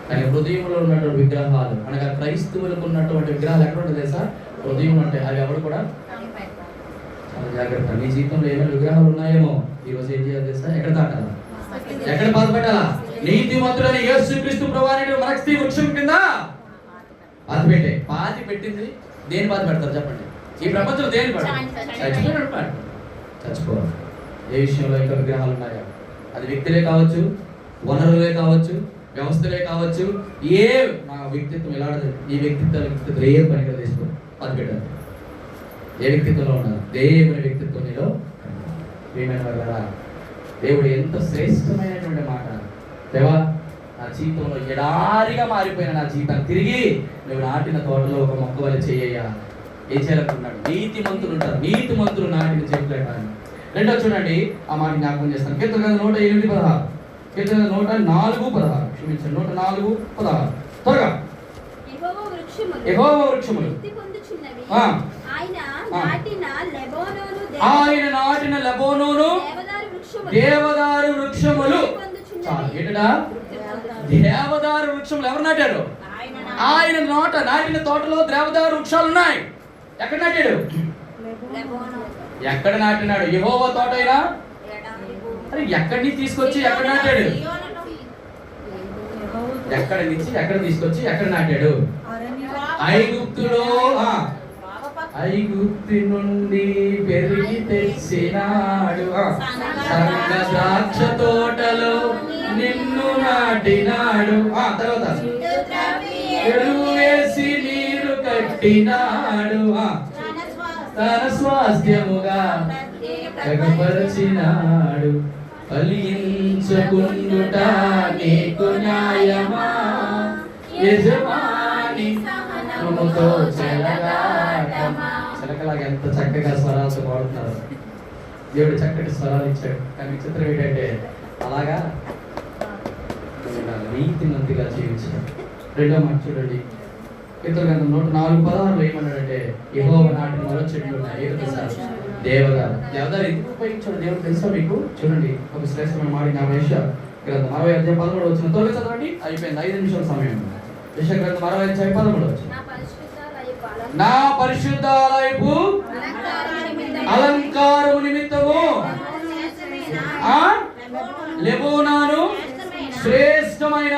కానీ హృదయంలో ఉన్నటువంటి విగ్రహాలు అనగా క్రైస్తవులకు ఉన్నటువంటి విగ్రహాలు ఎక్కడ ఉంటుంది తెలుసా? హృదయం ఉంటాయి. అవి ఎవరు కూడా చాలా జాగ్రత్త. నీ జీవితంలో ఏమైనా విగ్రహాలు ఉన్నాయేమో ఈరోజు ఏం చేయాలి తెలుసా? ఎక్కడ తాటాలా? ఎక్కడ బాధ పెట్టాలా? నీతిమంతుడైన యేసుక్రీస్తు ప్రభువు మరక్తి వృక్షం కింద పాతి పెట్టింది. దేని బాధ పెడతారు చెప్పండి? ఈ ప్రపంచంలో దేని పెడతారు? చచ్చిపోవాలి. ఏ విషయంలో ఇంకా విగ్రహాలు ఉన్నాయో, అది వ్యక్తులే కావచ్చు, వనరులే కావచ్చు, వ్యవస్థలే కావచ్చు, ఏ నా వ్యక్తిత్వం ఎలాంటిది, ఈ వ్యక్తిత్వం ఏ పనిగా తీసుకో బాధ పెట్టారు. ఏ వ్యక్తిత్వంలో ఉన్నారు? దేవుని వ్యక్తిత్వం నీలో ఏమైనా కదా? దేవుడు ఎంత శ్రేష్టమైనటువంటి మాట. దేవా, నా జీవితంలో ఎడారిగా మారిపోయిన నా జీవితాన్ని తిరిగి నువ్వు నాటిన తోటలో ఒక మొక్క వల్ల చేయ్యా. ఏం చేయాలనుకున్నాడు? నీతిమంతులు ఉంటారు. నీతిమంతులు నాటిన చెట్లు అంటారు. రెండో చూడండి, ఆ మాట జ్ఞాపకం చేస్తాను. కీర్తన 108:16. కీర్తన 104:16. క్షమించండి, 104:16. త్వరగా. యెహోవా వృక్షములు ఆయన నాటిన లెబోనోను దేవదారు వృక్షములు. ఏంటా? దేవదారు వృక్షములు ఎవరు నాటారు? ఆయన నాటిన తోటలో దేవదారు వృక్షాలు ఉన్నాయి. ఎక్కడ నాటాడు? ఎక్కడ నాటినాడు? యెహోవా తోట అయినా అరే ఎక్కడి నుంచి తీసుకొచ్చి ఎక్కడ నాటాడు? ఎక్కడి నుంచి ఎక్కడ తీసుకొచ్చి ఎక్కడ నాటాడు? ఐగుప్తులో, ఐగుప్తు నుండి పెరిగి తెచ్చినాడు. సంగ ద్రాక్ష తోటలో నిన్ను నాటినాడు. తర్వాత ఎరువు వేసి నీరు కట్టినాడు. తన స్వాస్థ్యముగా కనపరచినాడు. ఫలించకుండుట నీకు న్యాయమా? యజమాని సహనముతో చిలకలాగా ఎంత చక్కగా స్వరాలు పాడుతున్నారు. దేవుడు చక్కటి స్వరాలు ఇచ్చాడు. కానీ చిత్రం ఏంటంటే అలాగా నీతిమంతిగా జీవించాడు. రెండో మాట చూడండి, కీర్తన గ్రంథం 104:16 ఏమన్నాడంటే యెహోవా నాటిన మరో చెట్లు ఉన్నాయి. ఏదో తెలుసా? దేవదారు. దేవదారు ఎందుకు ఉపయోగించాడు దేవుడు తెలుసా మీకు? చూడండి, ఒక శ్రేష్టమైన మాట. యెషయా గ్రంథం 60:13 వచ్చిన త్వరగా చదవండి, అయిపోయింది. 5 నిమిషాల సమయం. యెషయా గ్రంథం 60:13 వచ్చిన నా పరిశుద్ధాలయపు అలంకారము నిమిత్తము లెబోనాను శ్రేష్టమైన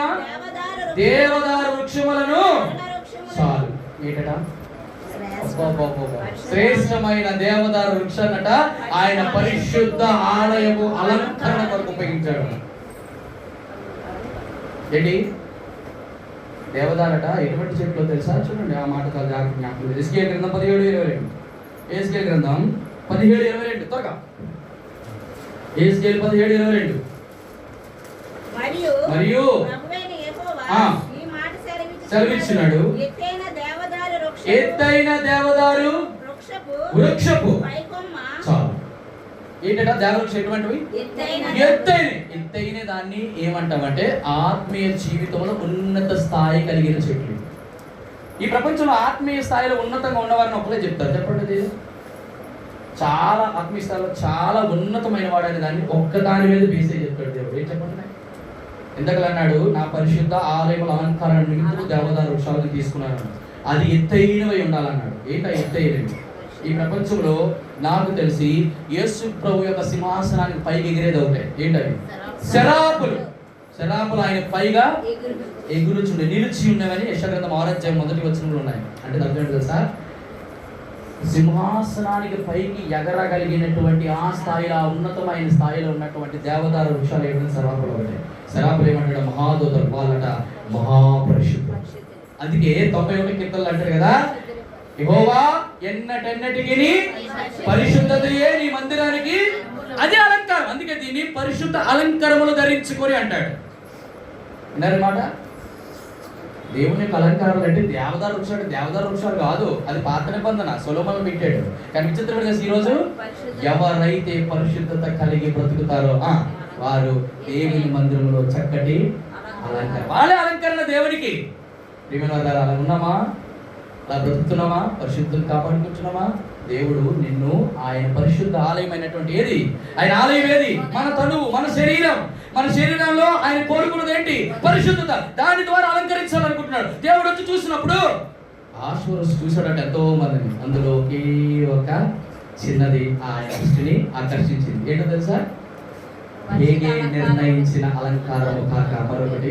దేవదారు వృక్షములను చాలు. ఏంటట? శ్రేష్టమైన దేవదారు వృక్షాన్నట ఆయన పరిశుద్ధ ఆలయము అలంకరణ కొరకు ఉపయోగించాడు. ఏంటి? దేవదారట ఎటువంటి చెట్లు తెలుసా? చూడండి ఆ మాట చాలా జాగ్రత్త జ్ఞాపకం. ఎస్కేల్ గ్రంథం 17:22. ఎస్కేల్ గ్రంథం 17:22 త్వరగా. ఎస్కేల్ 17:22. మరియు సెలవిచ్చినాడు, ఎత్తైన దేవదారు వృక్షపు చాలు. ఏంటంటే దేవవృక్షం ఎటువంటివి? ఎత్తైన దాన్ని ఏమంటామంటే ఆత్మీయ జీవితంలో ఉన్నత స్థాయి కలిగిన చెట్లు. ఈ ప్రపంచంలో ఆత్మీయ స్థాయిలో ఉన్నతంగా ఉన్నవారిని ఒకరే చెప్తారు. చెప్పండి, చాలా ఆత్మీయ స్థాయిలో చాలా ఉన్నతమైన వాడు అనే దాన్ని ఒక్కదాని మీద బేసే చెప్తాడు దేవుడు. ఏం చెప్పండి? ఎందుకలా అన్నాడు, నా పరిశుద్ధ ఆలయం అలంకారాన్ని నిమిత్తం దేవదారు వృక్షాలను తీసుకున్నాను, అది ఎత్తైనవై ఉండాలన్నాడు. ఏంటో ఎత్తైనవి? ఈ ప్రపంచంలో నాకు తెలిసి యేసు ప్రభు యొక్క సింహాసనానికి పైకి ఎగిరేది ఒకటే. ఏంటవి? శరాపులు. శరాపులు ఆయన పైగా ఎగురుచుండే నిలిచి ఉన్నవని యెషయాగ్రంథం 6:1 ఉన్నాయి. అంటే అర్థం తెలుసా? సింహాసనానికి పైకి ఎగరగలిగినటువంటి ఆ స్థాయిలో, ఉన్నతమైన స్థాయిలో ఉన్నటువంటి దేవదారు వృక్షాలు ఏమైనా శరాపులు ఒకటే. శరాపులు ఏమంటాడు? మహాదూతలు. వాళ్ళట మహాపరిశుద్ధులు. అందుకే 91 కీర్తనలు అంటారు కదా, యెహోవా ఎన్నటెన్నటికి పరిశుద్ధతయే నీ మందిరానికి అదే అలంకారం. అందుకే దీన్ని పరిశుద్ధ అలంకారములు ధరించుకొని అంటాడు. విన్నారన్నమాట. దేవుని యొక్క అలంకారాలు అంటే దేవదారు వృక్షాలు. దేవదారు వృక్షాలు కాదు, అది పాత నిబంధన, సొలొమోను పెట్టాడు. కానీ విచిత్రమైన ఈరోజు ఎవరైతే పరిశుద్ధత కలిగి బ్రతుకుతారో వారు దేవుని మందిరంలో చక్కటి అలంకారం. వాళ్ళే అలంకరణ దేవునికి. అలా ఉన్నామా? అలా బ్రతుకుతున్నామా? పరిశుద్ధులు కాపాడుకుంటున్నామా? దేవుడు నిన్ను ఆయన పరిశుద్ధ ఆలయమైనటువంటి ఏది? ఆయన ఆలయం ఏది? మన తనువు, మన శరీరం. మన శరీరంలో ఆయన కోరుకున్నది ఏంటి? పరిశుద్ధత. దాని ద్వారా అలంకరించాలనుకుంటున్నాడు. దేవుడు వచ్చి చూసినప్పుడు ఆశ్వరస్ చూశాడట ఎంతో మందిని. అందులో ఒకే ఒక చిన్నది ఆయన దృష్టిని ఆకర్షించింది. ఏంటో తెలుసా? హేగే నిర్ణయించిన అలంకారము కాక మరొకటి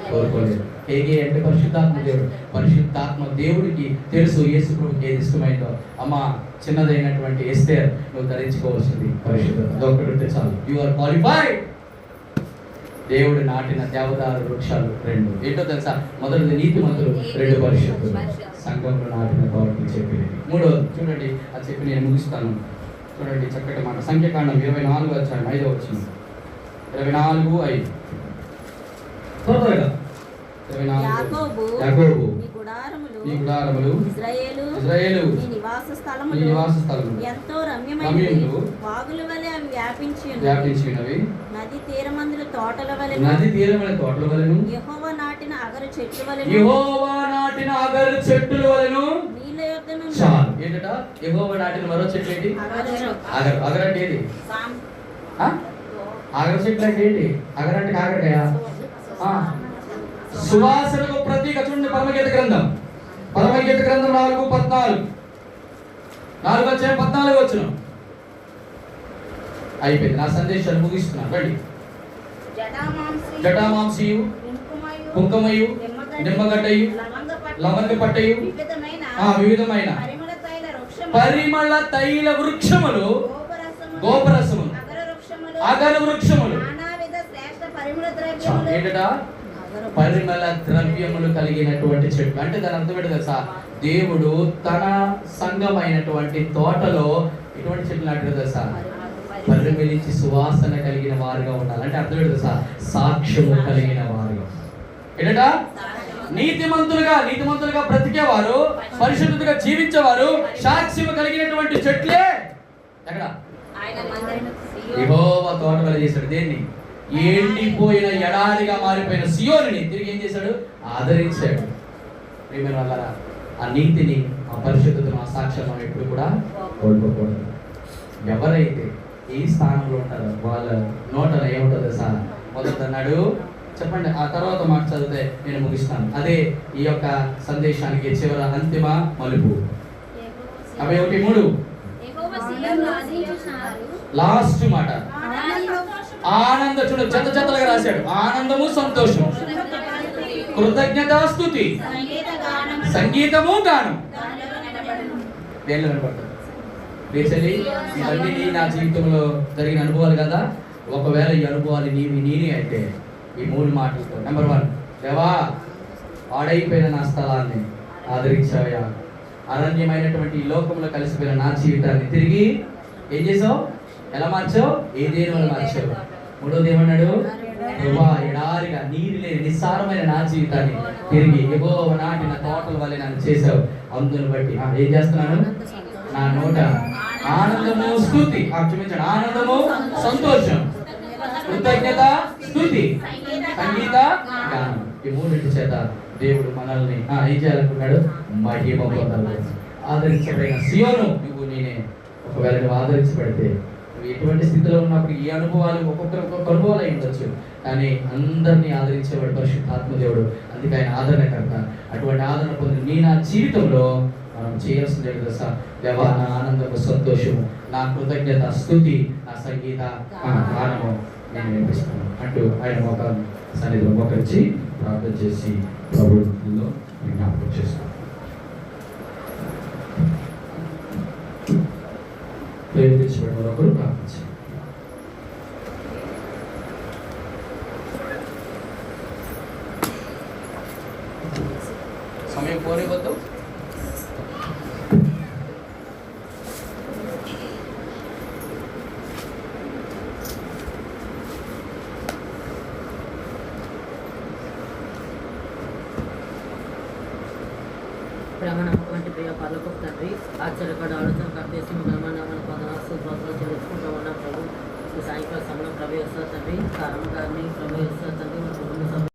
కోరుకోలేదు. హేగే అంటే పరిశుద్ధాత్మ దేవుడు. పరిశుద్ధాత్మ దేవుడికి తెలుసు యేసు ప్రభుకి ఏది ఇష్టమైందో. అమ్మ, చిన్నదైనటువంటి ఎస్తేర్ నువ్వు ధరించుకోవాల్సింది పరిశుద్ధత. అదొకటి చాలు. You are qualified. దేవుడు నాటిన దేవదారు వృక్షాలు 2. ఏంటో తెలుసా? మొదటిది నీతిమంతులు, 2 పరిశుద్ధులు. సంఘంలో నాటిన తోటలు చెప్పింది. 3వది చూడండి, అది చెప్పి నేను ముగిస్తాను. చూడండి చక్కటి మాట. సంఖ్యాకాండం 24:5 24:5 త్వరగా. యాకోబు నీ గుడారములు ఇశ్రాయేలు నీ నివాస స్థలములు ఎంతో రమ్యమైనవి, వాగుల వలె అవి వ్యాపించినవి, నది తీరమందుల తోటల వలెను, యెహోవా నాటిన అగరు చెట్ల వలెను నీళ్ళ యొద్దను. చాలు. ఏంటట? యెహోవా నాటిన మరో చెట్టు ఏంటి? అగరు. అగరు అంటే ఏది? అగరు చెట్లు అంటే ఏంటి? అగరు అంటే కాకరకాయ. సువాసనకు ప్రతీక. చూడండి పరమగీత గ్రంథం 4:14 4:14 అయిపోయింది. నా సందేశాన్ని ముగిస్తున్నాను. రండి. జటామాంసియు కుంకుమయు నిమ్మగడ్డయు లవంగ పట్టయు వివిధమైన పరిమళ తైల వృక్షములు, గోపరసములు, అగరు వృక్షములు. ఏంటట? పరిమళ ద్రవ్యములు కలిగినటువంటి చెట్లు. అంటే దాని అర్థం ఏంటి తెలుసా? దేవుడు తన సంఘమైనటువంటి తోటలో ఎటువంటి చెట్లు నాటాడు తెలుసా? పరిమళించి సువాసన కలిగిన వారుగా ఉండాలి. అంటే అర్థం ఏంటి తెలుసా? సాక్ష్యము కలిగిన వారుగా. ఏంటట? నీతిమంతులుగా బ్రతికేవారు, పరిశుద్ధతగా జీవించేవారు, సాక్ష్యము కలిగినటువంటి చెట్లే ఎక్కడ? యెహోవా తోట వలె చేశాడు. దేన్ని? ఎండిపోయిన ఎడారిగా మారిపోయిన సియోనుని తిరిగి ఏం చేశాడు? ఆదరించాడు. ప్రియమైన వాళ్ళారా, ఆ నీతిని, ఆ పరిశుద్ధతను, ఆ సాక్ష్యం ఎప్పుడు కూడా కోల్పోకూడదు. ఎవరైతే ఈ స్థానంలో ఉంటారో వాళ్ళ నోటన ఏముంటుందో సార్ మొదట అన్నాడు. చెప్పండి. ఆ తర్వాత మాట చదివితే నేను ముగిస్తాను. అదే ఈ యొక్క సందేశానికి చివర అంతిమ మలుపు. 41:3 లాస్ట్ మాట. ఆనంద. చూడు, జతలుగా రాశాడు. ఆనందము, సంతోషం, కృతజ్ఞతాస్తుతి, సంగీతము, గానం. దేనిలో వినపడుతుంది? ఇవన్నీ నా జీవితంలో జరిగిన అనుభవాలు కదా. ఒకవేళ ఈ అనుభవాలు నేనే అయితే ఈ 3 మాటలతో. నెంబర్ 1, దేవా పాడైపోయిన నా స్థలాన్ని ఆదరించావయ్యా. అరణ్యమైనటువంటి ఈ లోకంలో కలిసిపోయిన నా జీవితాన్ని తిరిగి ఏం చేసావు? ఎలా మార్చావు? ఏదేనో మార్చావు. మూడోది ఏమన్నాడు? ప్రభా, ఎడారిగా నీరు లేని నిస్సారమైన నా జీవితాన్ని తిరిగి యెహోవా నాటిన తోటల వల్లే నన్ను చేసావు. అందుని బట్టి ఏం చేస్తున్నాను? నా నోట ఆనందము స్తుతి, క్షమించండి, ఆనందము సంతోషం, కృతజ్ఞత స్తుతి, సంగీత గానం, ఈ మూడింటి చేత దేవుడు మనల్ని ఏం చేయాలనుకున్నాడు? మహిమ పొందాలి. ఆదరించబడిన సియోను నువ్వు నేనే. ఒకవేళ నువ్వు ఆదరించబడితే నువ్వు ఎటువంటి స్థితిలో ఉన్నప్పుడు ఈ అనుభవాలు ఒక్కొక్క అనుభవాలు అయి ఉండొచ్చు, కానీ అందరినీ ఆదరించేవాడు పరిశుద్ధాత్మ దేవుడు. అందుకే ఆయన ఆదరణకర్త. అటువంటి ఆదరణ పొంది నా జీవితంలో మనం చేయాల్సిందే తెలుసా? దేవా, నా ఆనందము సంతోషము, నా కృతజ్ఞత స్తుతి, నా సంగీత గానము నేను వినిపిస్తాను అంటూ ఆయన మోకాలు సన్నిధిలో మోకరించి ప్రార్థన చేసి ప్రభుత్వంలో జ్ఞాపకం చేస్తాను. ప్రేమించబడిన ఒకరు ప్రార్థించారు. సమయం పోనివద్దు. ప్రేమ నమ్మకం ప్రియ పర్లకు తండ్రి, ఆశ్చర్యపడ ఆలోచన కట్టేసి బ్రహ్మాండమైన పదనాలు ప్రార్థన తెలుసుకుంటూ ఉన్నాం ప్రభు. ఈ సాయంకాల సమయం ప్రవేశిస్తా తండ్రి, కారణం గారిని ప్రవేశిస్తా తండ్రి, మన కుటుంబ